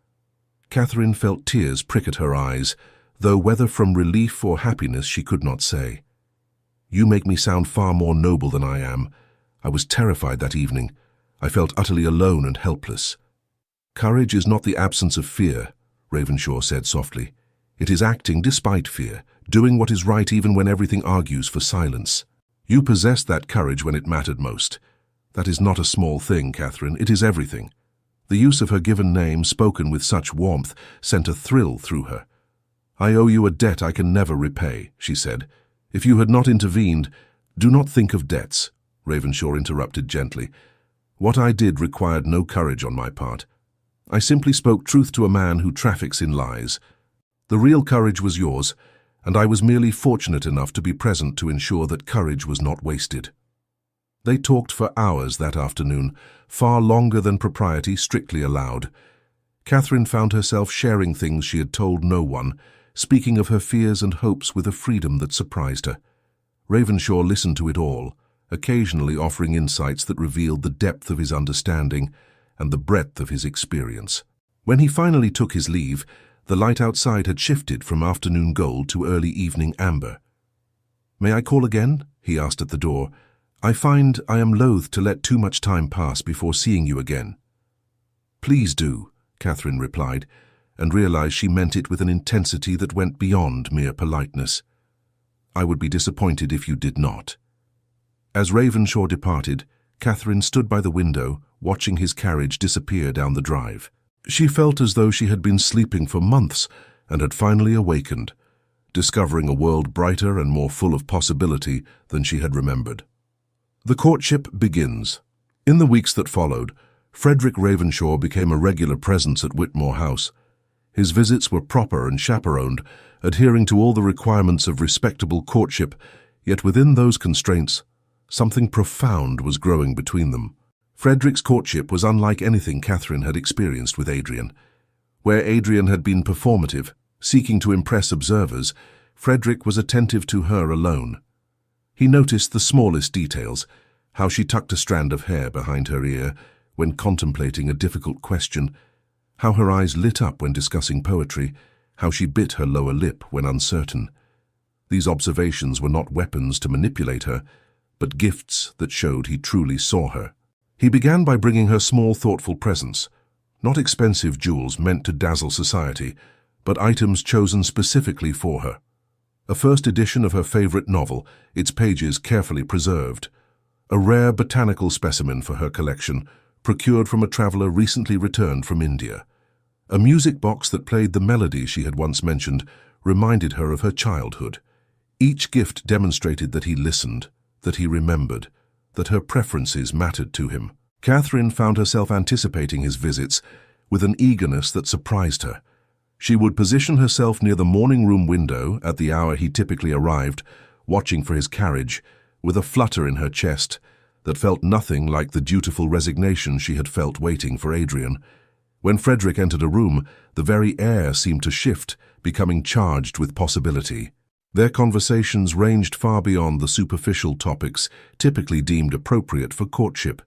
Catherine felt tears prick at her eyes, though whether from relief or happiness she could not say. "You make me sound far more noble than I am. I was terrified that evening. I felt utterly alone and helpless." "Courage is not the absence of fear," Ravenshaw said softly. "It is acting despite fear, doing what is right even when everything argues for silence. You possessed that courage when it mattered most. That is not a small thing, Catherine. It is everything." The use of her given name, spoken with such warmth, sent a thrill through her. "I owe you a debt I can never repay," she said. "If you had not intervened—" "Do not think of debts," Ravenshaw interrupted gently. "What I did required no courage on my part. I simply spoke truth to a man who traffics in lies. The real courage was yours, and I was merely fortunate enough to be present to ensure that courage was not wasted." They talked for hours that afternoon, far longer than propriety strictly allowed. Catherine found herself sharing things she had told no one, speaking of her fears and hopes with a freedom that surprised her. Ravenshaw listened to it all, occasionally offering insights that revealed the depth of his understanding and the breadth of his experience. When he finally took his leave, the light outside had shifted from afternoon gold to early evening amber. "May I call again?" he asked at the door. "I find I am loath to let too much time pass before seeing you again." "Please do," Catherine replied, and realized she meant it with an intensity that went beyond mere politeness. "I would be disappointed if you did not." As Ravenshaw departed, Catherine stood by the window, watching his carriage disappear down the drive. She felt as though she had been sleeping for months and had finally awakened, discovering a world brighter and more full of possibility than she had remembered. The courtship begins. In the weeks that followed, Frederick Ravenshaw became a regular presence at Whitmore House. His visits were proper and chaperoned, adhering to all the requirements of respectable courtship, yet within those constraints, something profound was growing between them. Frederick's courtship was unlike anything Catherine had experienced with Adrian. Where Adrian had been performative, seeking to impress observers, Frederick was attentive to her alone. He noticed the smallest details, how she tucked a strand of hair behind her ear when contemplating a difficult question, how her eyes lit up when discussing poetry, how she bit her lower lip when uncertain. These observations were not weapons to manipulate her, but gifts that showed he truly saw her. He began by bringing her small, thoughtful presents, not expensive jewels meant to dazzle society, but items chosen specifically for her. A first edition of her favorite novel, its pages carefully preserved. A rare botanical specimen for her collection, procured from a traveler recently returned from India. A music box that played the melody she had once mentioned reminded her of her childhood. Each gift demonstrated that he listened, that he remembered, that her preferences mattered to him. Catherine found herself anticipating his visits with an eagerness that surprised her. She would position herself near the morning room window at the hour he typically arrived, watching for his carriage, with a flutter in her chest that felt nothing like the dutiful resignation she had felt waiting for Adrian. When Frederick entered a room, the very air seemed to shift, becoming charged with possibility. Their conversations ranged far beyond the superficial topics typically deemed appropriate for courtship.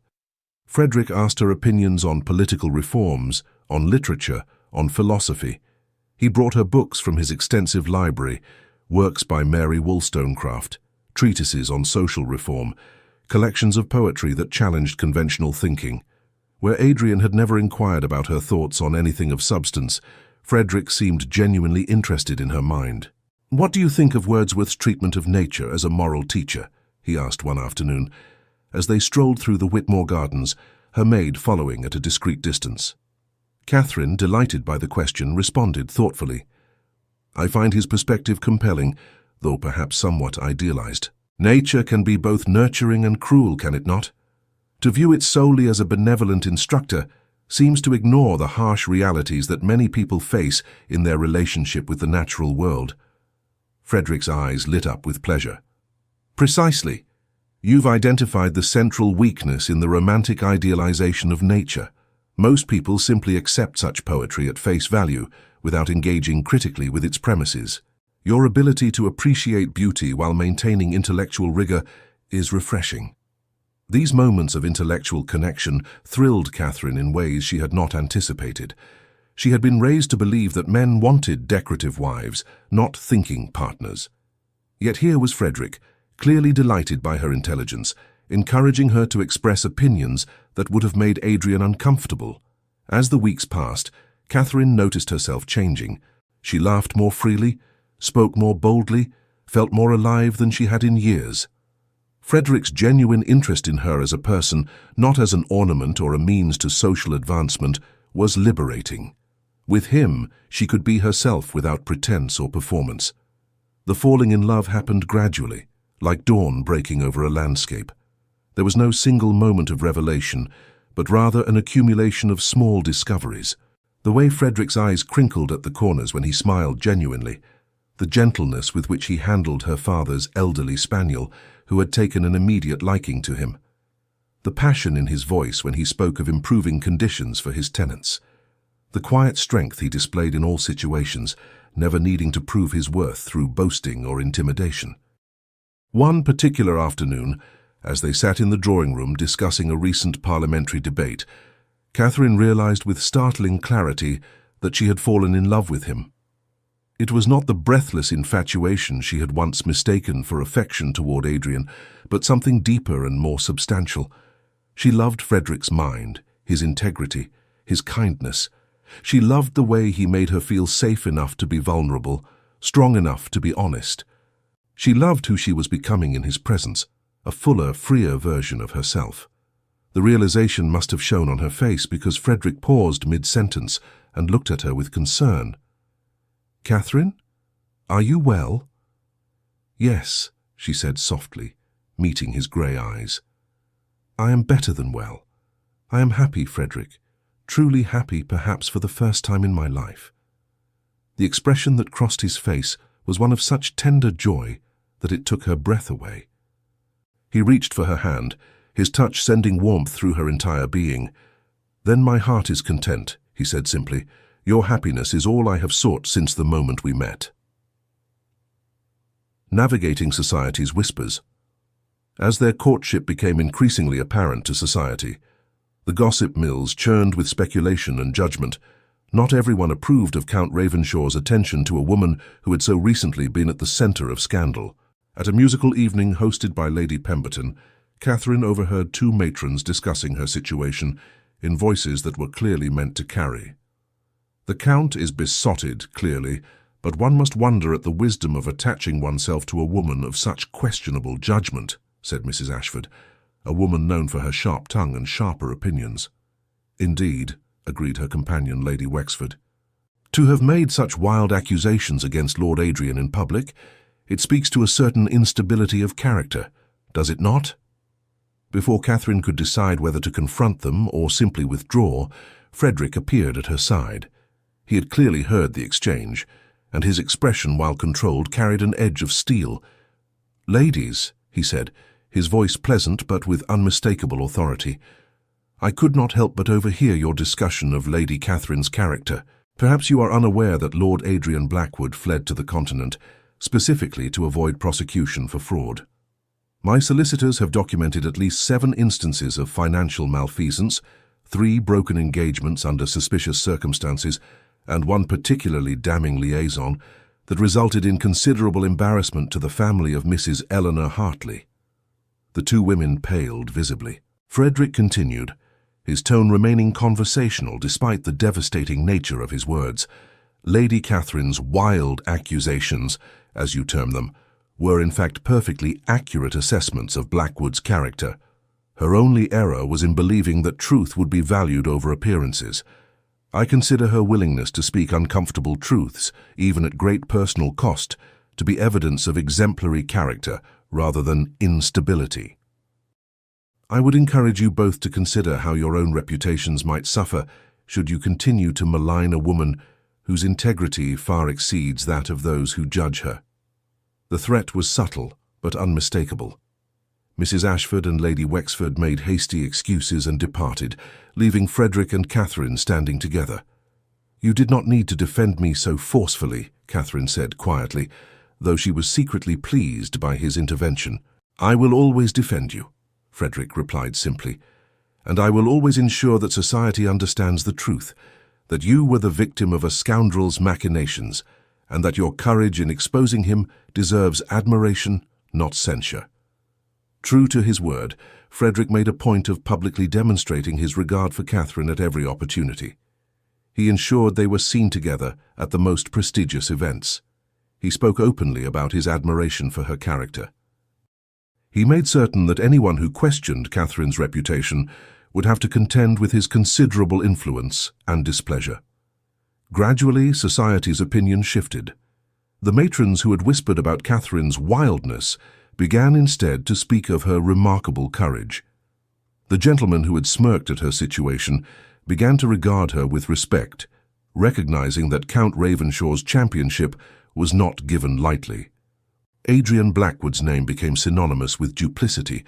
Frederick asked her opinions on political reforms, on literature, on philosophy. He brought her books from his extensive library, works by Mary Wollstonecraft, treatises on social reform, collections of poetry that challenged conventional thinking. Where Adrian had never inquired about her thoughts on anything of substance, Frederick seemed genuinely interested in her mind. "What do you think of Wordsworth's treatment of nature as a moral teacher?" he asked one afternoon, as they strolled through the Whitmore Gardens, her maid following at a discreet distance. Catherine, delighted by the question, responded thoughtfully. "I find his perspective compelling, though perhaps somewhat idealized. Nature can be both nurturing and cruel, can it not? To view it solely as a benevolent instructor seems to ignore the harsh realities that many people face in their relationship with the natural world." Frederick's eyes lit up with pleasure. "Precisely. You've identified the central weakness in the romantic idealization of nature. Most people simply accept such poetry at face value without engaging critically with its premises. Your ability to appreciate beauty while maintaining intellectual rigor is refreshing." These moments of intellectual connection thrilled Catherine in ways she had not anticipated. She had been raised to believe that men wanted decorative wives, not thinking partners. Yet here was Frederick, clearly delighted by her intelligence, encouraging her to express opinions that would have made Adrian uncomfortable. As the weeks passed, Catherine noticed herself changing. She laughed more freely, spoke more boldly, felt more alive than she had in years. Frederick's genuine interest in her as a person, not as an ornament or a means to social advancement, was liberating. With him, she could be herself without pretense or performance. The falling in love happened gradually, like dawn breaking over a landscape. There was no single moment of revelation, but rather an accumulation of small discoveries. The way Frederick's eyes crinkled at the corners when he smiled genuinely, the gentleness with which he handled her father's elderly spaniel, who had taken an immediate liking to him, the passion in his voice when he spoke of improving conditions for his tenants, the quiet strength he displayed in all situations, never needing to prove his worth through boasting or intimidation. One particular afternoon, as they sat in the drawing room discussing a recent parliamentary debate, Catherine realized with startling clarity that she had fallen in love with him. It was not the breathless infatuation she had once mistaken for affection toward Adrian, but something deeper and more substantial. She loved Frederick's mind, his integrity, his kindness. She loved the way he made her feel safe enough to be vulnerable, strong enough to be honest. She loved who she was becoming in his presence, a fuller, freer version of herself. The realization must have shown on her face because Frederick paused mid-sentence and looked at her with concern. "Catherine, are you well?" "Yes," she said softly, meeting his grey eyes. "I am better than well. I am happy, Frederick, truly happy perhaps for the first time in my life. The expression that crossed his face was one of such tender joy that it took her breath away. He reached for her hand, his touch sending warmth through her entire being. "Then my heart is content," he said simply. "Your happiness is all I have sought since the moment we met." Navigating society's whispers. As their courtship became increasingly apparent to society, the gossip mills churned with speculation and judgment. Not everyone approved of Count Ravenshaw's attention to a woman who had so recently been at the center of scandal. At a musical evening hosted by Lady Pemberton, Catherine overheard two matrons discussing her situation in voices that were clearly meant to carry. "The Count is besotted, clearly, but one must wonder at the wisdom of attaching oneself to a woman of such questionable judgment," said Mrs. Ashford, a woman known for her sharp tongue and sharper opinions. "Indeed," agreed her companion, Lady Wexford. "To have made such wild accusations against Lord Adrian in public, it speaks to a certain instability of character, does it not?" Before Catherine could decide whether to confront them or simply withdraw, Frederick appeared at her side. He had clearly heard the exchange, and his expression, while controlled, carried an edge of steel. "Ladies," he said, his voice pleasant but with unmistakable authority, "I could not help but overhear your discussion of Lady Catherine's character. Perhaps you are unaware that Lord Adrian Blackwood fled to the Continent, specifically to avoid prosecution for fraud. My solicitors have documented at least 7 instances of financial malfeasance, 3 broken engagements under suspicious circumstances, and 1 particularly damning liaison that resulted in considerable embarrassment to the family of Mrs. Eleanor Hartley." The two women paled visibly. Frederick continued, his tone remaining conversational despite the devastating nature of his words. "Lady Catherine's wild accusations, as you term them, were in fact perfectly accurate assessments of Blackwood's character. Her only error was in believing that truth would be valued over appearances. I consider her willingness to speak uncomfortable truths, even at great personal cost, to be evidence of exemplary character rather than instability. I would encourage you both to consider how your own reputations might suffer should you continue to malign a woman whose integrity far exceeds that of those who judge her." The threat was subtle but unmistakable. Mrs. Ashford and Lady Wexford made hasty excuses and departed, leaving Frederick and Catherine standing together. "You did not need to defend me so forcefully," Catherine said quietly, though she was secretly pleased by his intervention. "I will always defend you," Frederick replied simply, "and I will always ensure that society understands the truth, that you were the victim of a scoundrel's machinations, and that your courage in exposing him deserves admiration, not censure." True to his word, Frederick made a point of publicly demonstrating his regard for Catherine at every opportunity. He ensured they were seen together at the most prestigious events. He spoke openly about his admiration for her character. He made certain that anyone who questioned Catherine's reputation would have to contend with his considerable influence and displeasure. Gradually, society's opinion shifted. The matrons who had whispered about Catherine's wildness began instead to speak of her remarkable courage. The gentlemen who had smirked at her situation began to regard her with respect, recognizing that Count Ravenshaw's championship was not given lightly. Adrian Blackwood's name became synonymous with duplicity,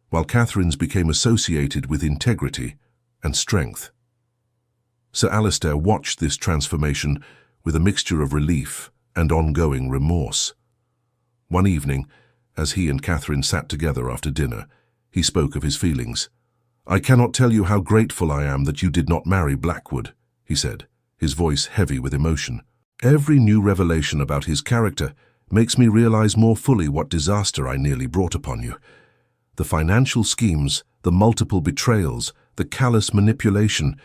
while Catherine's became associated with integrity and strength. Sir Alistair watched this transformation with a mixture of relief and ongoing remorse. One evening, as he and Catherine sat together after dinner, he spoke of his feelings. "I cannot tell you how grateful I am that you did not marry Blackwood," he said, his voice heavy with emotion. "Every new revelation about his character makes me realize more fully what disaster I nearly brought upon you. The financial schemes, the multiple betrayals, the callous manipulation.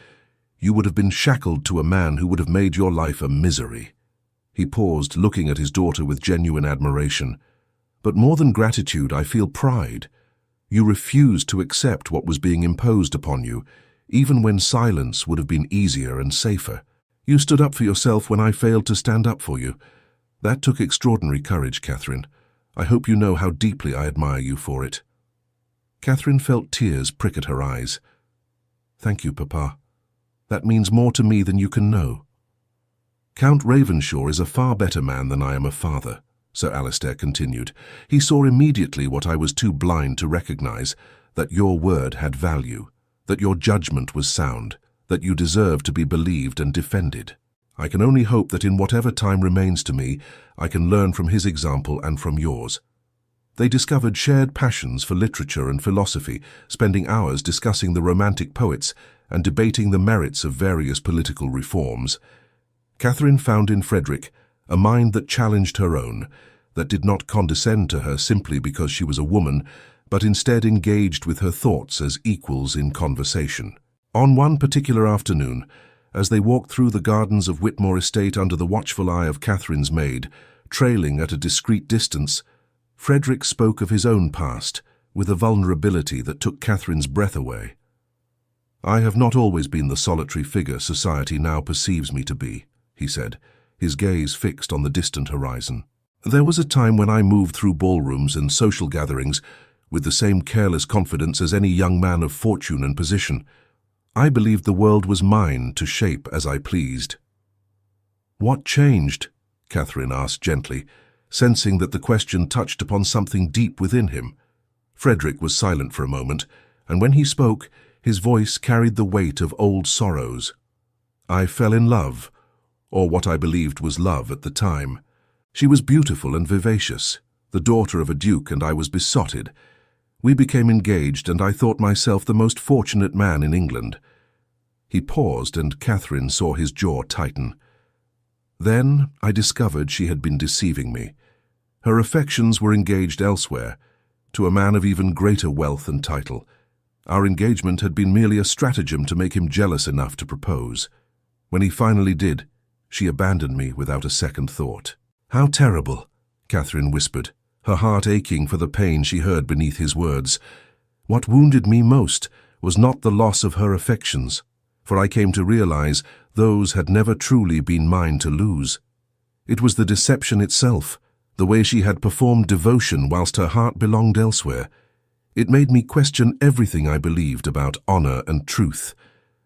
You would have been shackled to a man who would have made your life a misery." He paused, looking at his daughter with genuine admiration. "But more than gratitude, I feel pride. You refused to accept what was being imposed upon you, even when silence would have been easier and safer. You stood up for yourself when I failed to stand up for you. That took extraordinary courage, Catherine. I hope you know how deeply I admire you for it." Catherine felt tears prick at her eyes. Thank you, Papa. That means more to me than you can know. Count Ravenshaw is a far better man than I am a father, Sir Alistair continued. He saw immediately what I was too blind to recognize, that your word had value, that your judgment was sound, that you deserved to be believed and defended. I can only hope that in whatever time remains to me, I can learn from his example and from yours. They discovered shared passions for literature and philosophy, spending hours discussing the Romantic poets and debating the merits of various political reforms. Catherine found in Frederick a mind that challenged her own, that did not condescend to her simply because she was a woman, but instead engaged with her thoughts as equals in conversation. On one particular afternoon, as they walked through the gardens of Whitmore Estate under the watchful eye of Catherine's maid, trailing at a discreet distance, Frederick spoke of his own past with a vulnerability that took Catherine's breath away. "I have not always been the solitary figure society now perceives me to be," he said, his gaze fixed on the distant horizon. "There was a time when I moved through ballrooms and social gatherings with the same careless confidence as any young man of fortune and position. I believed the world was mine to shape as I pleased." "What changed?" Catherine asked gently, sensing that the question touched upon something deep within him. Frederick was silent for a moment, and when he spoke, his voice carried the weight of old sorrows. "I fell in love, or what I believed was love at the time. She was beautiful and vivacious, the daughter of a duke, and I was besotted. We became engaged, and I thought myself the most fortunate man in England." He paused, and Catherine saw his jaw tighten. "Then I discovered she had been deceiving me. Her affections were engaged elsewhere, to a man of even greater wealth and title. Our engagement had been merely a stratagem to make him jealous enough to propose. When he finally did, she abandoned me without a second thought." "How terrible," Catherine whispered, her heart aching for the pain she heard beneath his words. "What wounded me most was not the loss of her affections, for I came to realize those had never truly been mine to lose. It was the deception itself, the way she had performed devotion whilst her heart belonged elsewhere. It made me question everything I believed about honor and truth.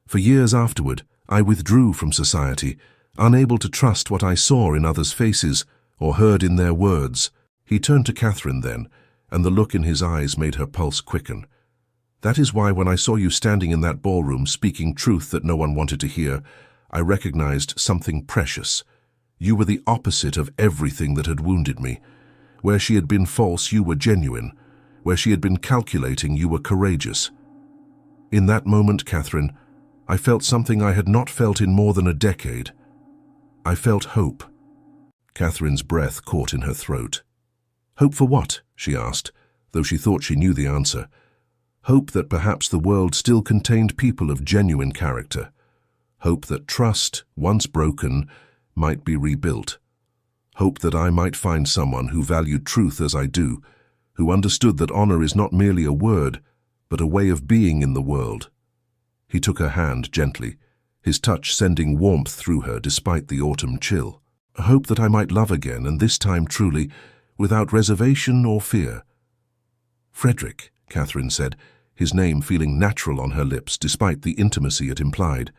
For years afterward, I withdrew from society, unable to trust what I saw in others' faces or heard in their words." He turned to Catherine then, and the look in his eyes made her pulse quicken. "That is why when I saw you standing in that ballroom speaking truth that no one wanted to hear, I recognized something precious. You were the opposite of everything that had wounded me. Where she had been false, you were genuine. Where she had been calculating, you were courageous." In that moment, Catherine, I felt something I had not felt in more than a decade. I felt hope. Catherine's breath caught in her throat. "Hope for what?" she asked, though she thought she knew the answer. Hope that perhaps the world still contained people of genuine character. Hope that trust, once broken, might be rebuilt. Hope that I might find someone who valued truth as I do, who understood that honor is not merely a word, but a way of being in the world. He took her hand gently, his touch sending warmth through her despite the autumn chill. A hope that I might love again, and this time truly, without reservation or fear. "Frederick," Catherine said, his name feeling natural on her lips despite the intimacy it implied.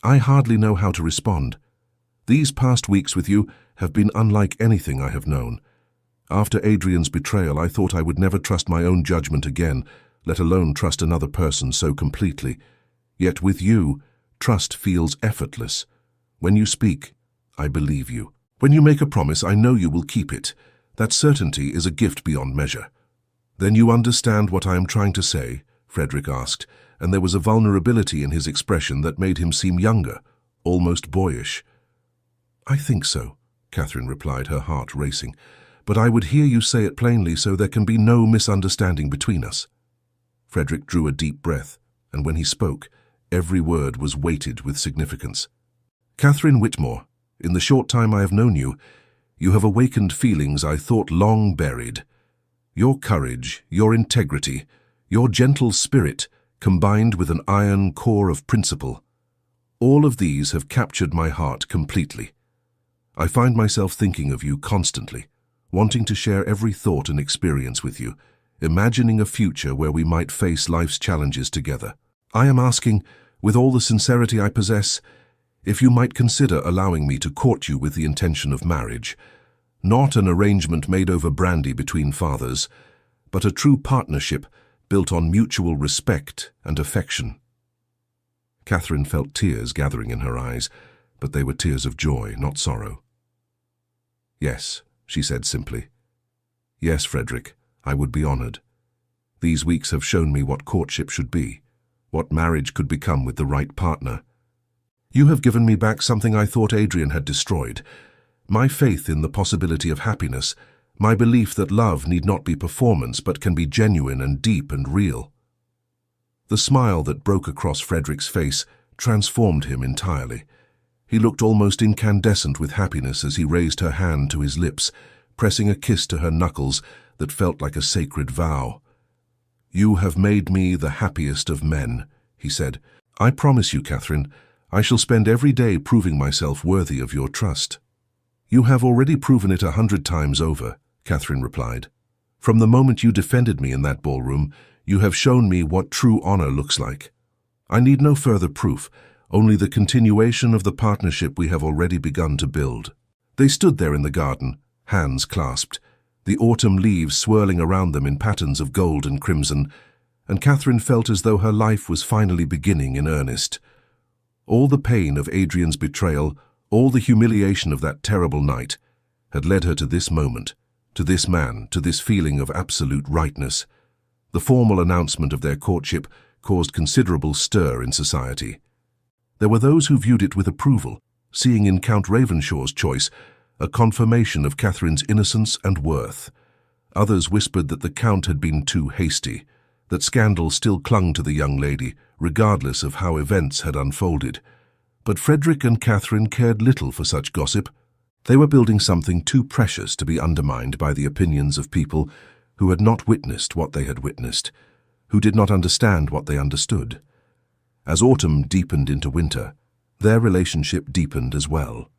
"I hardly know how to respond. These past weeks with you have been unlike anything I have known. After Adrian's betrayal, I thought I would never trust my own judgment again, let alone trust another person so completely. Yet with you, trust feels effortless. When you speak, I believe you. When you make a promise, I know you will keep it. That certainty is a gift beyond measure." "Then you understand what I am trying to say?" Frederick asked, and there was a vulnerability in his expression that made him seem younger, almost boyish. "I think so," Catherine replied, her heart racing. "But I would hear you say it plainly so there can be no misunderstanding between us." Frederick drew a deep breath, and when he spoke, every word was weighted with significance. "Catherine Whitmore, in the short time I have known you, you have awakened feelings I thought long buried. Your courage, your integrity, your gentle spirit, combined with an iron core of principle, all of these have captured my heart completely. I find myself thinking of you constantly, wanting to share every thought and experience with you, imagining a future where we might face life's challenges together. I am asking, with all the sincerity I possess, if you might consider allowing me to court you with the intention of marriage, not an arrangement made over brandy between fathers, but a true partnership built on mutual respect and affection." Catherine felt tears gathering in her eyes, but they were tears of joy, not sorrow. "Yes," she said simply. "Yes, Frederick, I would be honored. These weeks have shown me what courtship should be, what marriage could become with the right partner. You have given me back something I thought Adrian had destroyed, my faith in the possibility of happiness, my belief that love need not be performance but can be genuine and deep and real." The smile that broke across Frederick's face transformed him entirely. He looked almost incandescent with happiness as he raised her hand to his lips, pressing a kiss to her knuckles that felt like a sacred vow. "You have made me the happiest of men," he said. "I promise you, Catherine, I shall spend every day proving myself worthy of your trust." "You have already proven it 100 times over," Catherine replied. "From the moment you defended me in that ballroom, you have shown me what true honor looks like. I need no further proof, only the continuation of the partnership we have already begun to build." They stood there in the garden, hands clasped, the autumn leaves swirling around them in patterns of gold and crimson, and Catherine felt as though her life was finally beginning in earnest. All the pain of Adrian's betrayal, all the humiliation of that terrible night, had led her to this moment, to this man, to this feeling of absolute rightness. The formal announcement of their courtship caused considerable stir in society. There were those who viewed it with approval, seeing in Count Ravenshaw's choice a confirmation of Catherine's innocence and worth. Others whispered that the Count had been too hasty, that scandal still clung to the young lady, regardless of how events had unfolded. But Frederick and Catherine cared little for such gossip. They were building something too precious to be undermined by the opinions of people who had not witnessed what they had witnessed, who did not understand what they understood. As autumn deepened into winter, their relationship deepened as well.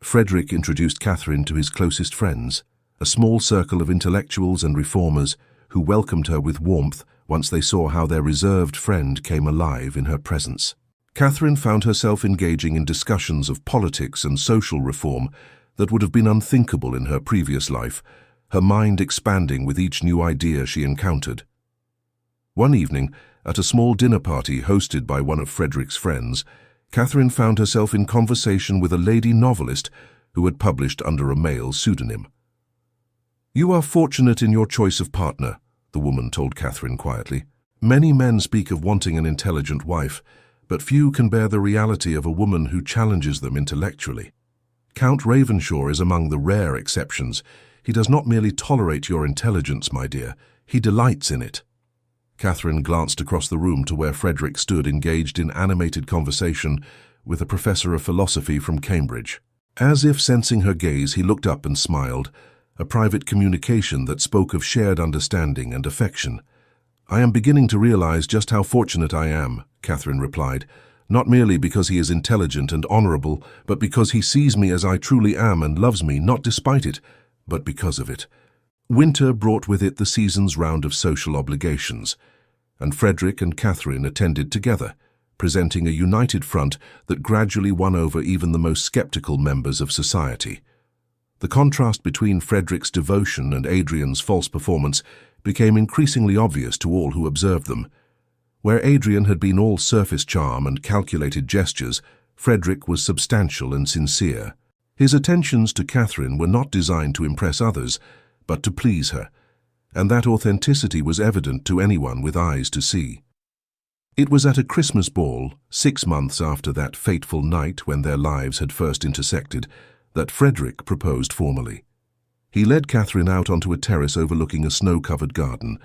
Frederick introduced Catherine to his closest friends, a small circle of intellectuals and reformers who welcomed her with warmth once they saw how their reserved friend came alive in her presence. Catherine found herself engaging in discussions of politics and social reform that would have been unthinkable in her previous life, her mind expanding with each new idea she encountered. One evening, at a small dinner party hosted by one of Frederick's friends, Catherine found herself in conversation with a lady novelist who had published under a male pseudonym. "You are fortunate in your choice of partner," the woman told Catherine quietly. "Many men speak of wanting an intelligent wife, but few can bear the reality of a woman who challenges them intellectually. Count Ravenshaw is among the rare exceptions. He does not merely tolerate your intelligence, my dear, he delights in it." Catherine glanced across the room to where Frederick stood engaged in animated conversation with a professor of philosophy from Cambridge. As if sensing her gaze, he looked up and smiled, a private communication that spoke of shared understanding and affection. "I am beginning to realize just how fortunate I am," Catherine replied, "not merely because he is intelligent and honorable, but because he sees me as I truly am and loves me, not despite it, but because of it." Winter brought with it the season's round of social obligations, and Frederick and Catherine attended together, presenting a united front that gradually won over even the most skeptical members of society. The contrast between Frederick's devotion and Adrian's false performance became increasingly obvious to all who observed them. Where Adrian had been all surface charm and calculated gestures, Frederick was substantial and sincere. His attentions to Catherine were not designed to impress others, but to please her, and that authenticity was evident to anyone with eyes to see. It was at a Christmas ball, 6 months after that fateful night when their lives had first intersected, that Frederick proposed formally. He led Catherine out onto a terrace overlooking a snow-covered garden,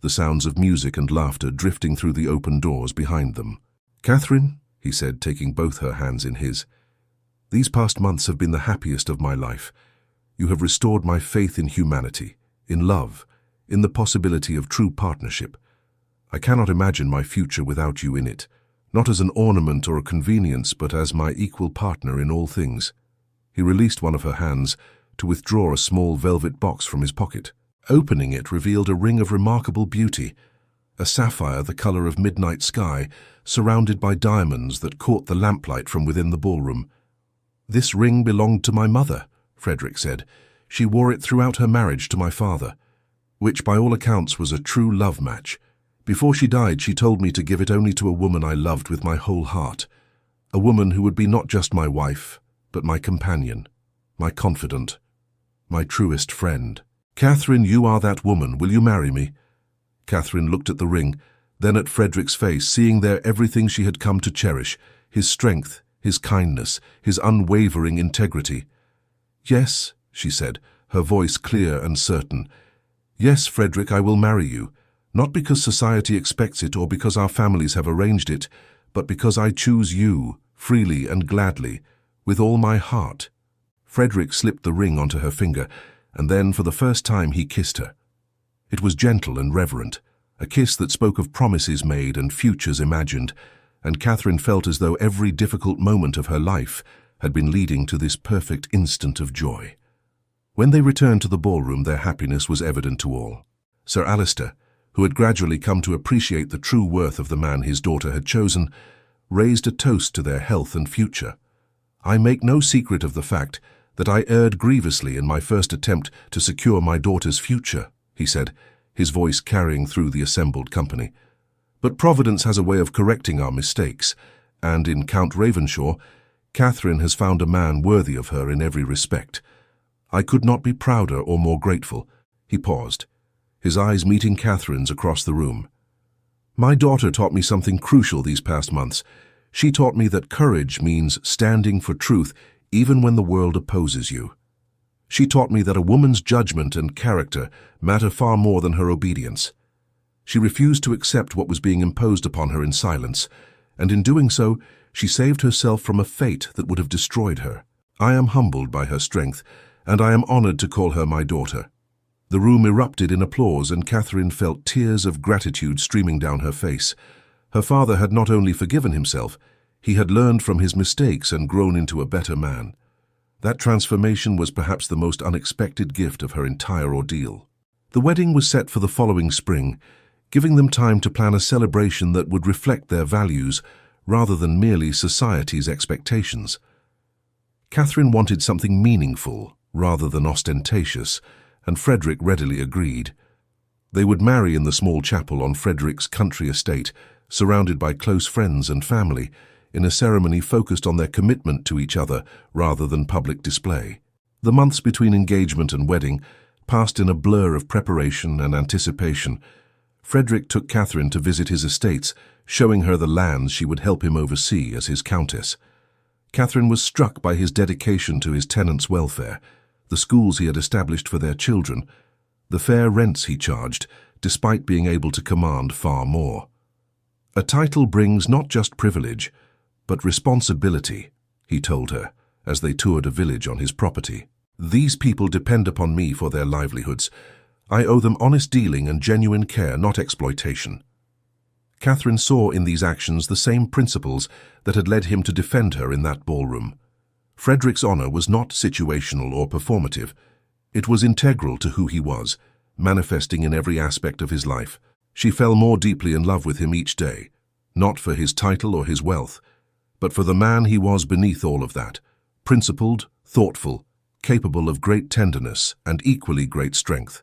the sounds of music and laughter drifting through the open doors behind them. "Catherine," he said, taking both her hands in his, "these past months have been the happiest of my life. You have restored my faith in humanity, in love, in the possibility of true partnership. I cannot imagine my future without you in it, not as an ornament or a convenience, but as my equal partner in all things." He released one of her hands to withdraw a small velvet box from his pocket. Opening it revealed a ring of remarkable beauty, a sapphire the color of midnight sky, surrounded by diamonds that caught the lamplight from within the ballroom. "This ring belonged to my mother," Frederick said. "She wore it throughout her marriage to my father, which by all accounts was a true love match. Before she died, she told me to give it only to a woman I loved with my whole heart, a woman who would be not just my wife, but my companion, my confidant, my truest friend. Catherine, you are that woman. Will you marry me?" Catherine looked at the ring, then at Frederick's face, seeing there everything she had come to cherish, his strength, his kindness, his unwavering integrity. "Yes," she said, her voice clear and certain. "Yes, Frederick, I will marry you, not because society expects it or because our families have arranged it, but because I choose you, freely and gladly, with all my heart." Frederick slipped the ring onto her finger, and then for the first time he kissed her. It was gentle and reverent, a kiss that spoke of promises made and futures imagined, and Catherine felt as though every difficult moment of her life had been leading to this perfect instant of joy. When they returned to the ballroom, their happiness was evident to all. Sir Alistair, who had gradually come to appreciate the true worth of the man his daughter had chosen, raised a toast to their health and future. "I make no secret of the fact that I erred grievously in my first attempt to secure my daughter's future," he said, his voice carrying through the assembled company. "But Providence has a way of correcting our mistakes, and in Count Ravenshaw, Catherine has found a man worthy of her in every respect. I could not be prouder or more grateful." He paused, his eyes meeting Catherine's across the room. "My daughter taught me something crucial these past months. She taught me that courage means standing for truth even when the world opposes you. She taught me that a woman's judgment and character matter far more than her obedience. She refused to accept what was being imposed upon her in silence, and in doing so, she saved herself from a fate that would have destroyed her. I am humbled by her strength, and I am honored to call her my daughter." The room erupted in applause, and Catherine felt tears of gratitude streaming down her face. Her father had not only forgiven himself, he had learned from his mistakes and grown into a better man. That transformation was perhaps the most unexpected gift of her entire ordeal. The wedding was set for the following spring, giving them time to plan a celebration that would reflect their values rather than merely society's expectations. Catherine wanted something meaningful rather than ostentatious, and Frederick readily agreed. They would marry in the small chapel on Frederick's country estate, surrounded by close friends and family, in a ceremony focused on their commitment to each other rather than public display. The months between engagement and wedding passed in a blur of preparation and anticipation. Frederick took Catherine to visit his estates, showing her the lands she would help him oversee as his countess. Catherine was struck by his dedication to his tenants' welfare, the schools he had established for their children, the fair rents he charged, despite being able to command far more. "A title brings not just privilege, but responsibility," he told her, as they toured a village on his property. "These people depend upon me for their livelihoods. I owe them honest dealing and genuine care, not exploitation." Catherine saw in these actions the same principles that had led him to defend her in that ballroom. Frederick's honor was not situational or performative. It was integral to who he was, manifesting in every aspect of his life. She fell more deeply in love with him each day, not for his title or his wealth, but for the man he was beneath all of that, principled, thoughtful, capable of great tenderness and equally great strength.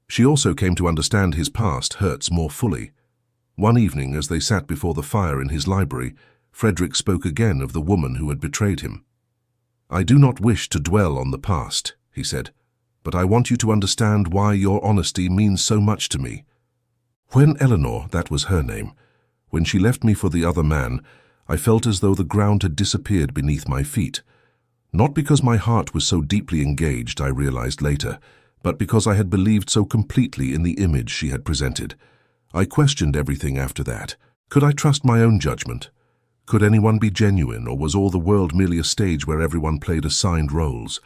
She also came to understand his past hurts more fully. One evening, as they sat before the fire in his library, Frederick spoke again of the woman who had betrayed him. "I do not wish to dwell on the past," he said, "but I want you to understand why your honesty means so much to me. When Eleanor, that was her name, when she left me for the other man, I felt as though the ground had disappeared beneath my feet. Not because my heart was so deeply engaged, I realized later, but because I had believed so completely in the image she had presented. I questioned everything after that. Could I trust my own judgment? Could anyone be genuine, or was all the world merely a stage where everyone played assigned roles?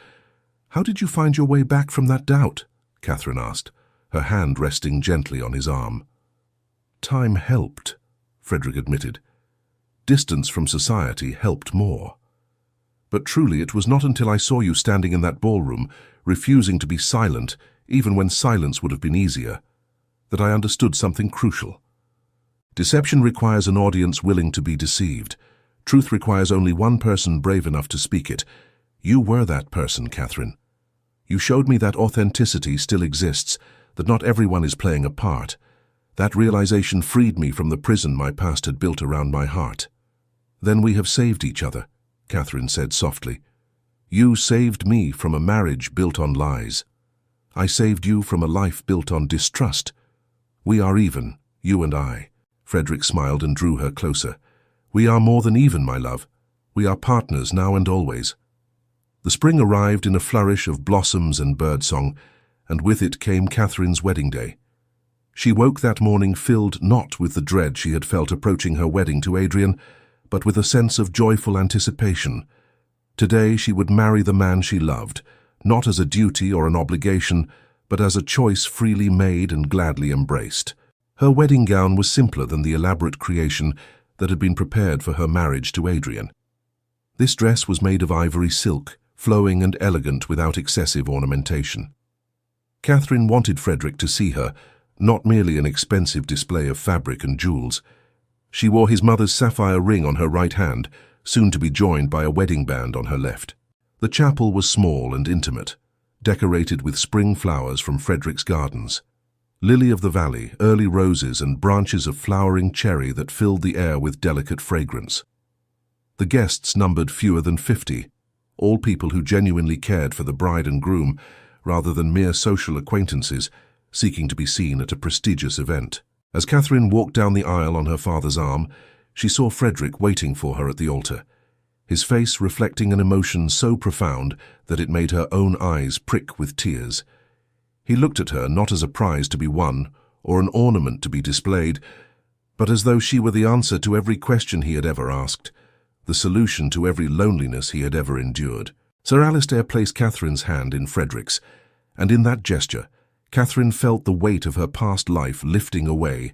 How did you find your way back from that doubt?" Catherine asked, her hand resting gently on his arm. "Time helped," Frederick admitted. "Distance from society helped more. But truly it was not until I saw you standing in that ballroom, refusing to be silent, even when silence would have been easier, that I understood something crucial. Deception requires an audience willing to be deceived. Truth requires only one person brave enough to speak it. You were that person, Catherine. You showed me that authenticity still exists, that not everyone is playing a part. That realization freed me from the prison my past had built around my heart. Then we have saved each other, Catherine said softly. You saved me from a marriage built on lies. I saved you from a life built on distrust. We are even, you and I. Frederick smiled and drew her closer. We are more than even, my love. We are partners now and always. The spring arrived in a flourish of blossoms and birdsong, and with it came Catherine's wedding day. She woke that morning filled not with the dread she had felt approaching her wedding to Adrian, but with a sense of joyful anticipation. Today she would marry the man she loved, not as a duty or an obligation, but as a choice freely made and gladly embraced. Her wedding gown was simpler than the elaborate creation that had been prepared for her marriage to Adrian. This dress was made of ivory silk, flowing and elegant without excessive ornamentation. Catherine wanted Frederick to see her, not merely an expensive display of fabric and jewels. She wore his mother's sapphire ring on her right hand, soon to be joined by a wedding band on her left. The chapel was small and intimate, decorated with spring flowers from Frederick's gardens. Lily of the valley, early roses and branches of flowering cherry that filled the air with delicate fragrance. The guests numbered fewer than 50, all people who genuinely cared for the bride and groom, rather than mere social acquaintances seeking to be seen at a prestigious event. As Catherine walked down the aisle on her father's arm, she saw Frederick waiting for her at the altar, his face reflecting an emotion so profound that it made her own eyes prick with tears. He looked at her not as a prize to be won or an ornament to be displayed, but as though she were the answer to every question he had ever asked, the solution to every loneliness he had ever endured. Sir Alistair placed Catherine's hand in Frederick's, and in that gesture, Catherine felt the weight of her past life lifting away.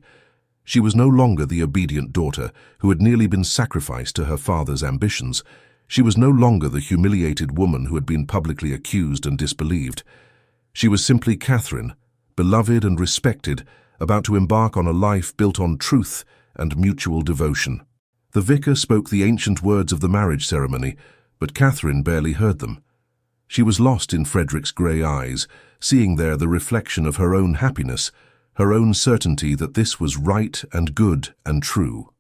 She was no longer the obedient daughter who had nearly been sacrificed to her father's ambitions. She was no longer the humiliated woman who had been publicly accused and disbelieved. She was simply Catherine, beloved and respected, about to embark on a life built on truth and mutual devotion. The vicar spoke the ancient words of the marriage ceremony, but Catherine barely heard them. She was lost in Frederick's grey eyes, seeing there the reflection of her own happiness, her own certainty that this was right and good and true.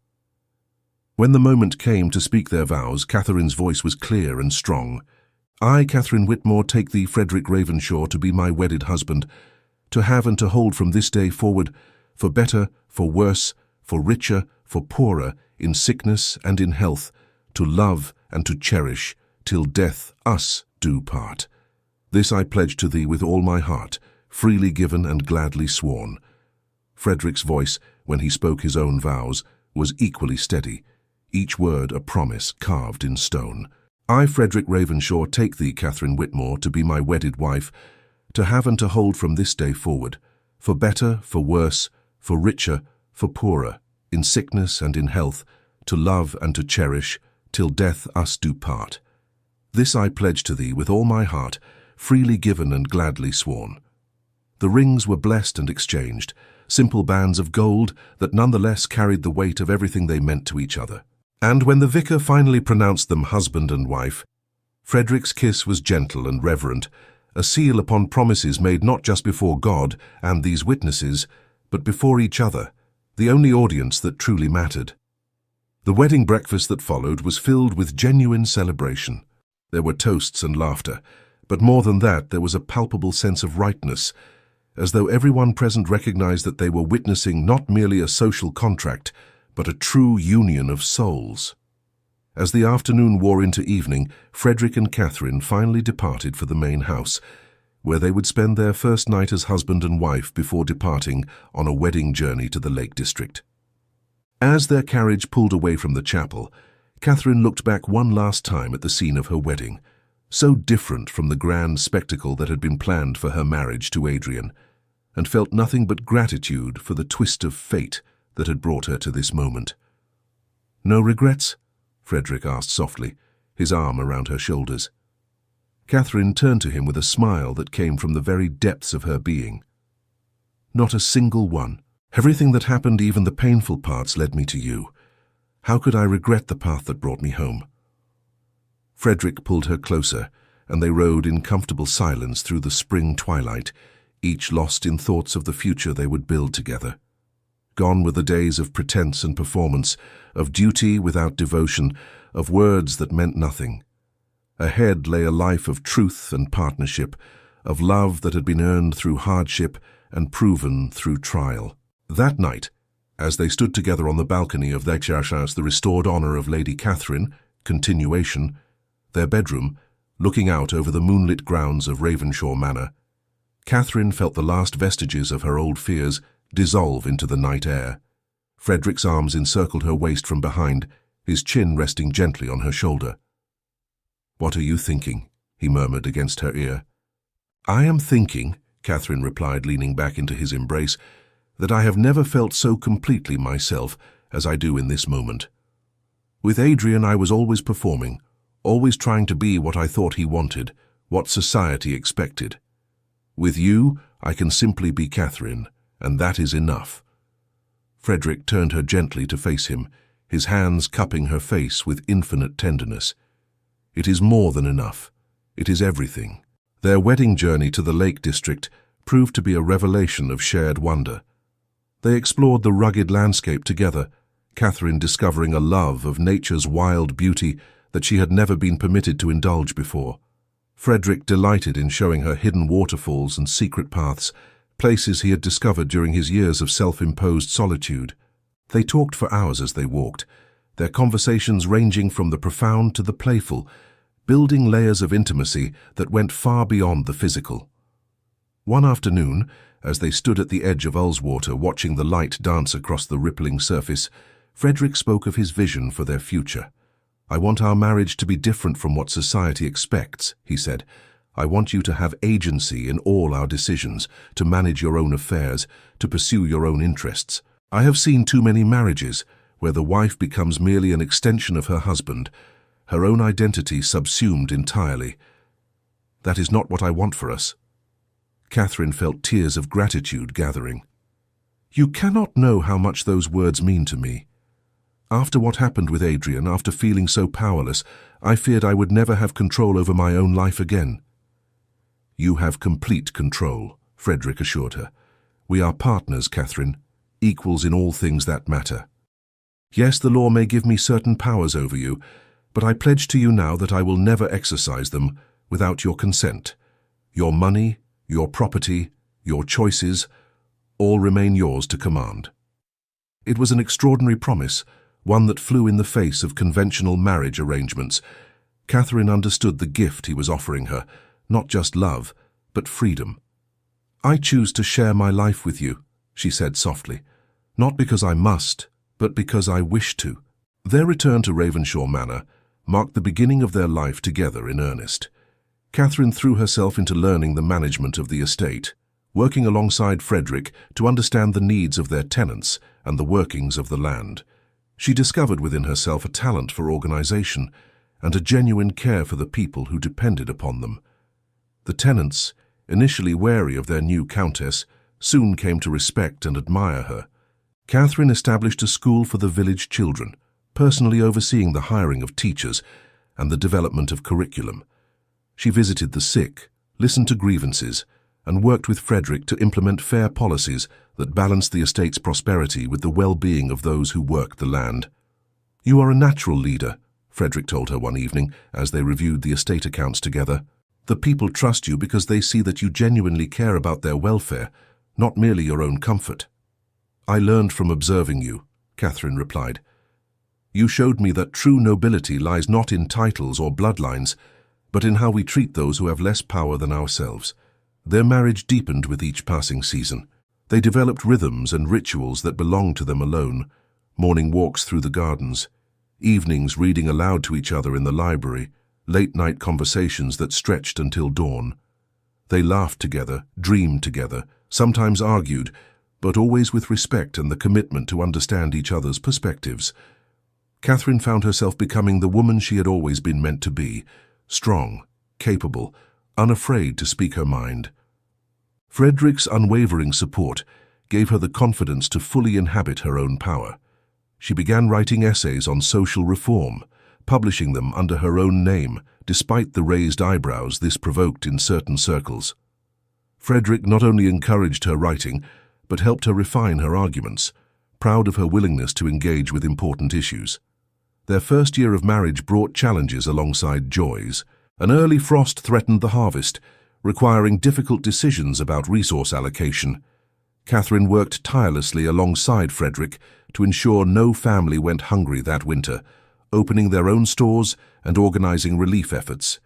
When the moment came to speak their vows, Catherine's voice was clear and strong. I, Catherine Whitmore, take thee, Frederick Ravenshaw, to be my wedded husband, to have and to hold from this day forward, for better, for worse, for richer, for poorer, in sickness and in health, to love and to cherish, till death us do part. This I pledge to thee with all my heart, freely given and gladly sworn. Frederick's voice, when he spoke his own vows, was equally steady, each word a promise carved in stone. I, Frederick Ravenshaw, take thee, Catherine Whitmore, to be my wedded wife, to have and to hold from this day forward, for better, for worse, for richer, for poorer, in sickness and in health, to love and to cherish, till death us do part. This I pledge to thee with all my heart, freely given and gladly sworn. The rings were blessed and exchanged, simple bands of gold that nonetheless carried the weight of everything they meant to each other. And when the vicar finally pronounced them husband and wife, Frederick's kiss was gentle and reverent, a seal upon promises made not just before God and these witnesses, but before each other, the only audience that truly mattered. The wedding breakfast that followed was filled with genuine celebration. There were toasts and laughter, but more than that, there was a palpable sense of rightness, as though everyone present recognized that they were witnessing not merely a social contract, but a true union of souls. As the afternoon wore into evening, Frederick and Catherine finally departed for the main house, where they would spend their first night as husband and wife before departing on a wedding journey to the Lake District. As their carriage pulled away from the chapel, Catherine looked back one last time at the scene of her wedding, so different from the grand spectacle that had been planned for her marriage to Adrian, and felt nothing but gratitude for the twist of fate that had brought her to this moment. "No regrets?" Frederick asked softly, his arm around her shoulders. Catherine turned to him with a smile that came from the very depths of her being. "Not a single one," Everything that happened, even the painful parts, led me to you. How could I regret the path that brought me home?" Frederick pulled her closer, and they rode in comfortable silence through the spring twilight, each lost in thoughts of the future they would build together. Gone were the days of pretense and performance, of duty without devotion, of words that meant nothing. Ahead lay a life of truth and partnership, of love that had been earned through hardship and proven through trial. That night, as they stood together on the balcony of their house, the restored honor of Lady Catherine, continuation, their bedroom, looking out over the moonlit grounds of Ravenshaw Manor, Catherine felt the last vestiges of her old fears dissolve into the night air. Frederick's arms encircled her waist from behind, his chin resting gently on her shoulder. "What are you thinking?" he murmured against her ear. "I am thinking," Catherine replied, leaning back into his embrace, "that I have never felt so completely myself as I do in this moment. With Adrian I was always performing, always trying to be what I thought he wanted, what society expected. With you I can simply be Catherine, and that is enough." Frederick turned her gently to face him, his hands cupping her face with infinite tenderness. "It is more than enough. It is everything." Their wedding journey to the Lake District proved to be a revelation of shared wonder. They explored the rugged landscape together, Catherine discovering a love of nature's wild beauty that she had never been permitted to indulge before. Frederick delighted in showing her hidden waterfalls and secret paths, places he had discovered during his years of self-imposed solitude. They talked for hours as they walked, their conversations ranging from the profound to the playful, building layers of intimacy that went far beyond the physical. One afternoon, as they stood at the edge of Ullswater watching the light dance across the rippling surface, Frederick spoke of his vision for their future. "I want our marriage to be different from what society expects," he said. "I want you to have agency in all our decisions, to manage your own affairs, to pursue your own interests. I have seen too many marriages where the wife becomes merely an extension of her husband, her own identity subsumed entirely. That is not what I want for us." Catherine felt tears of gratitude gathering. "You cannot know how much those words mean to me. After what happened with Adrian, after feeling so powerless, I feared I would never have control over my own life again." "You have complete control," Frederick assured her. "We are partners, Catherine, equals in all things that matter. Yes, the law may give me certain powers over you, but I pledge to you now that I will never exercise them without your consent. Your money, your property, your choices, all remain yours to command." It was an extraordinary promise, one that flew in the face of conventional marriage arrangements. Catherine understood the gift he was offering her, not just love, but freedom. "I choose to share my life with you," she said softly, "not because I must, but because I wish to." Their return to Ravenshaw Manor marked the beginning of their life together in earnest. Catherine threw herself into learning the management of the estate, working alongside Frederick to understand the needs of their tenants and the workings of the land. She discovered within herself a talent for organization and a genuine care for the people who depended upon them. The tenants, initially wary of their new countess, soon came to respect and admire her. Catherine established a school for the village children, personally overseeing the hiring of teachers and the development of curriculum. She visited the sick, listened to grievances, and worked with Frederick to implement fair policies that balanced the estate's prosperity with the well-being of those who worked the land. "You are a natural leader," Frederick told her one evening as they reviewed the estate accounts together. "The people trust you because they see that you genuinely care about their welfare, not merely your own comfort." "I learned from observing you," Catherine replied. "You showed me that true nobility lies not in titles or bloodlines, but in how we treat those who have less power than ourselves." Their marriage deepened with each passing season. They developed rhythms and rituals that belonged to them alone, morning walks through the gardens, evenings reading aloud to each other in the library, late-night conversations that stretched until dawn. They laughed together, dreamed together, sometimes argued, but always with respect and the commitment to understand each other's perspectives. Catherine found herself becoming the woman she had always been meant to be, strong, capable, unafraid to speak her mind. Frederick's unwavering support gave her the confidence to fully inhabit her own power. She began writing essays on social reform, publishing them under her own name, despite the raised eyebrows this provoked in certain circles. Frederick not only encouraged her writing, but helped her refine her arguments, proud of her willingness to engage with important issues. Their first year of marriage brought challenges alongside joys. An early frost threatened the harvest, requiring difficult decisions about resource allocation. Catherine worked tirelessly alongside Frederick to ensure no family went hungry that winter, opening their own stores and organizing relief efforts.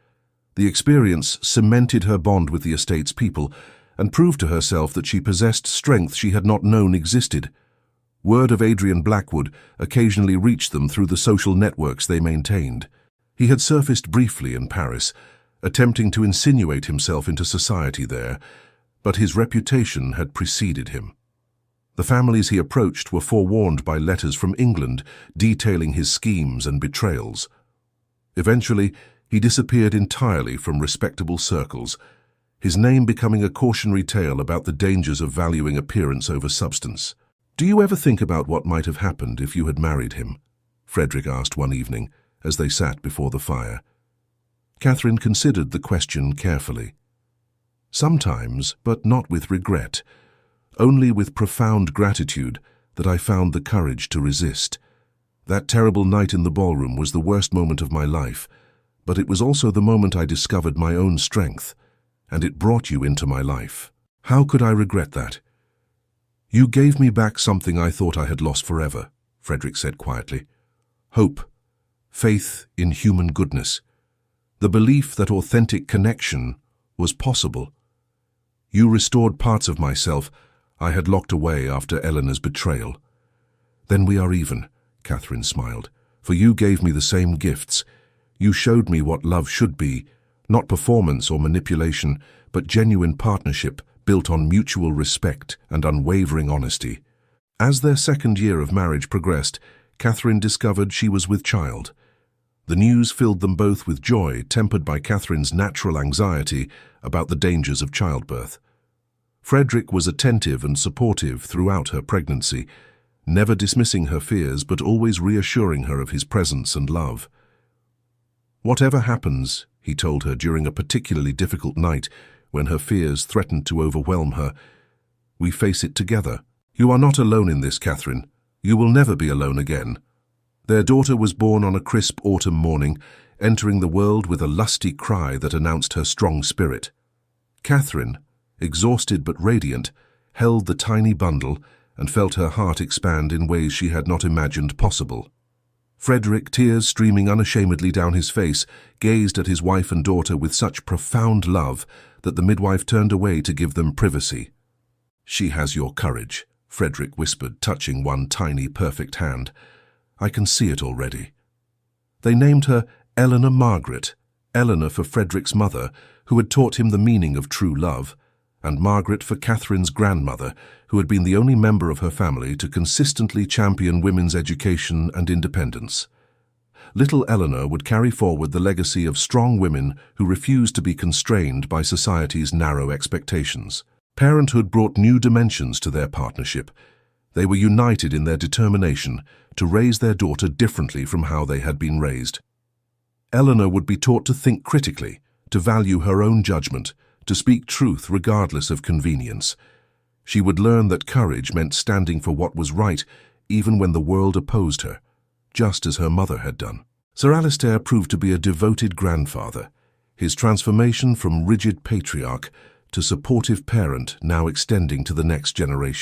The experience cemented her bond with the estate's people and proved to herself that she possessed strength she had not known existed. Word of Adrian Blackwood occasionally reached them through the social networks they maintained. He had surfaced briefly in Paris, attempting to insinuate himself into society there, but his reputation had preceded him. The families he approached were forewarned by letters from England detailing his schemes and betrayals. Eventually, he disappeared entirely from respectable circles, his name becoming a cautionary tale about the dangers of valuing appearance over substance. "Do you ever think about what might have happened if you had married him?" Frederick asked one evening, as they sat before the fire. Catherine considered the question carefully. "Sometimes, but not with regret. Only with profound gratitude that I found the courage to resist. That terrible night in the ballroom was the worst moment of my life, but it was also the moment I discovered my own strength, and it brought you into my life. How could I regret that?" "You gave me back something I thought I had lost forever," Frederick said quietly. "Hope, faith in human goodness, the belief that authentic connection was possible. You restored parts of myself I had locked away after Eleanor's betrayal." "Then we are even," Catherine smiled, "for you gave me the same gifts. You showed me what love should be, not performance or manipulation, but genuine partnership built on mutual respect and unwavering honesty." As their second year of marriage progressed, Catherine discovered she was with child. The news filled them both with joy, tempered by Catherine's natural anxiety about the dangers of childbirth. Frederick was attentive and supportive throughout her pregnancy, never dismissing her fears but always reassuring her of his presence and love. "Whatever happens," he told her during a particularly difficult night when her fears threatened to overwhelm her, "we face it together. You are not alone in this, Catherine. You will never be alone again." Their daughter was born on a crisp autumn morning, entering the world with a lusty cry that announced her strong spirit. Catherine, exhausted but radiant, held the tiny bundle and felt her heart expand in ways she had not imagined possible. Frederick, tears streaming unashamedly down his face, gazed at his wife and daughter with such profound love that the midwife turned away to give them privacy. "She has your courage," Frederick whispered, touching one tiny, perfect hand. "I can see it already." They named her Eleanor Margaret, Eleanor for Frederick's mother, who had taught him the meaning of true love, and Margaret for Catherine's grandmother, who had been the only member of her family to consistently champion women's education and independence. Little Eleanor would carry forward the legacy of strong women who refused to be constrained by society's narrow expectations. Parenthood brought new dimensions to their partnership. They were united in their determination to raise their daughter differently from how they had been raised. Eleanor would be taught to think critically, to value her own judgment, to speak truth regardless of convenience. She would learn that courage meant standing for what was right, even when the world opposed her, just as her mother had done. Sir Alistair proved to be a devoted grandfather, his transformation from rigid patriarch to supportive parent now extending to the next generation.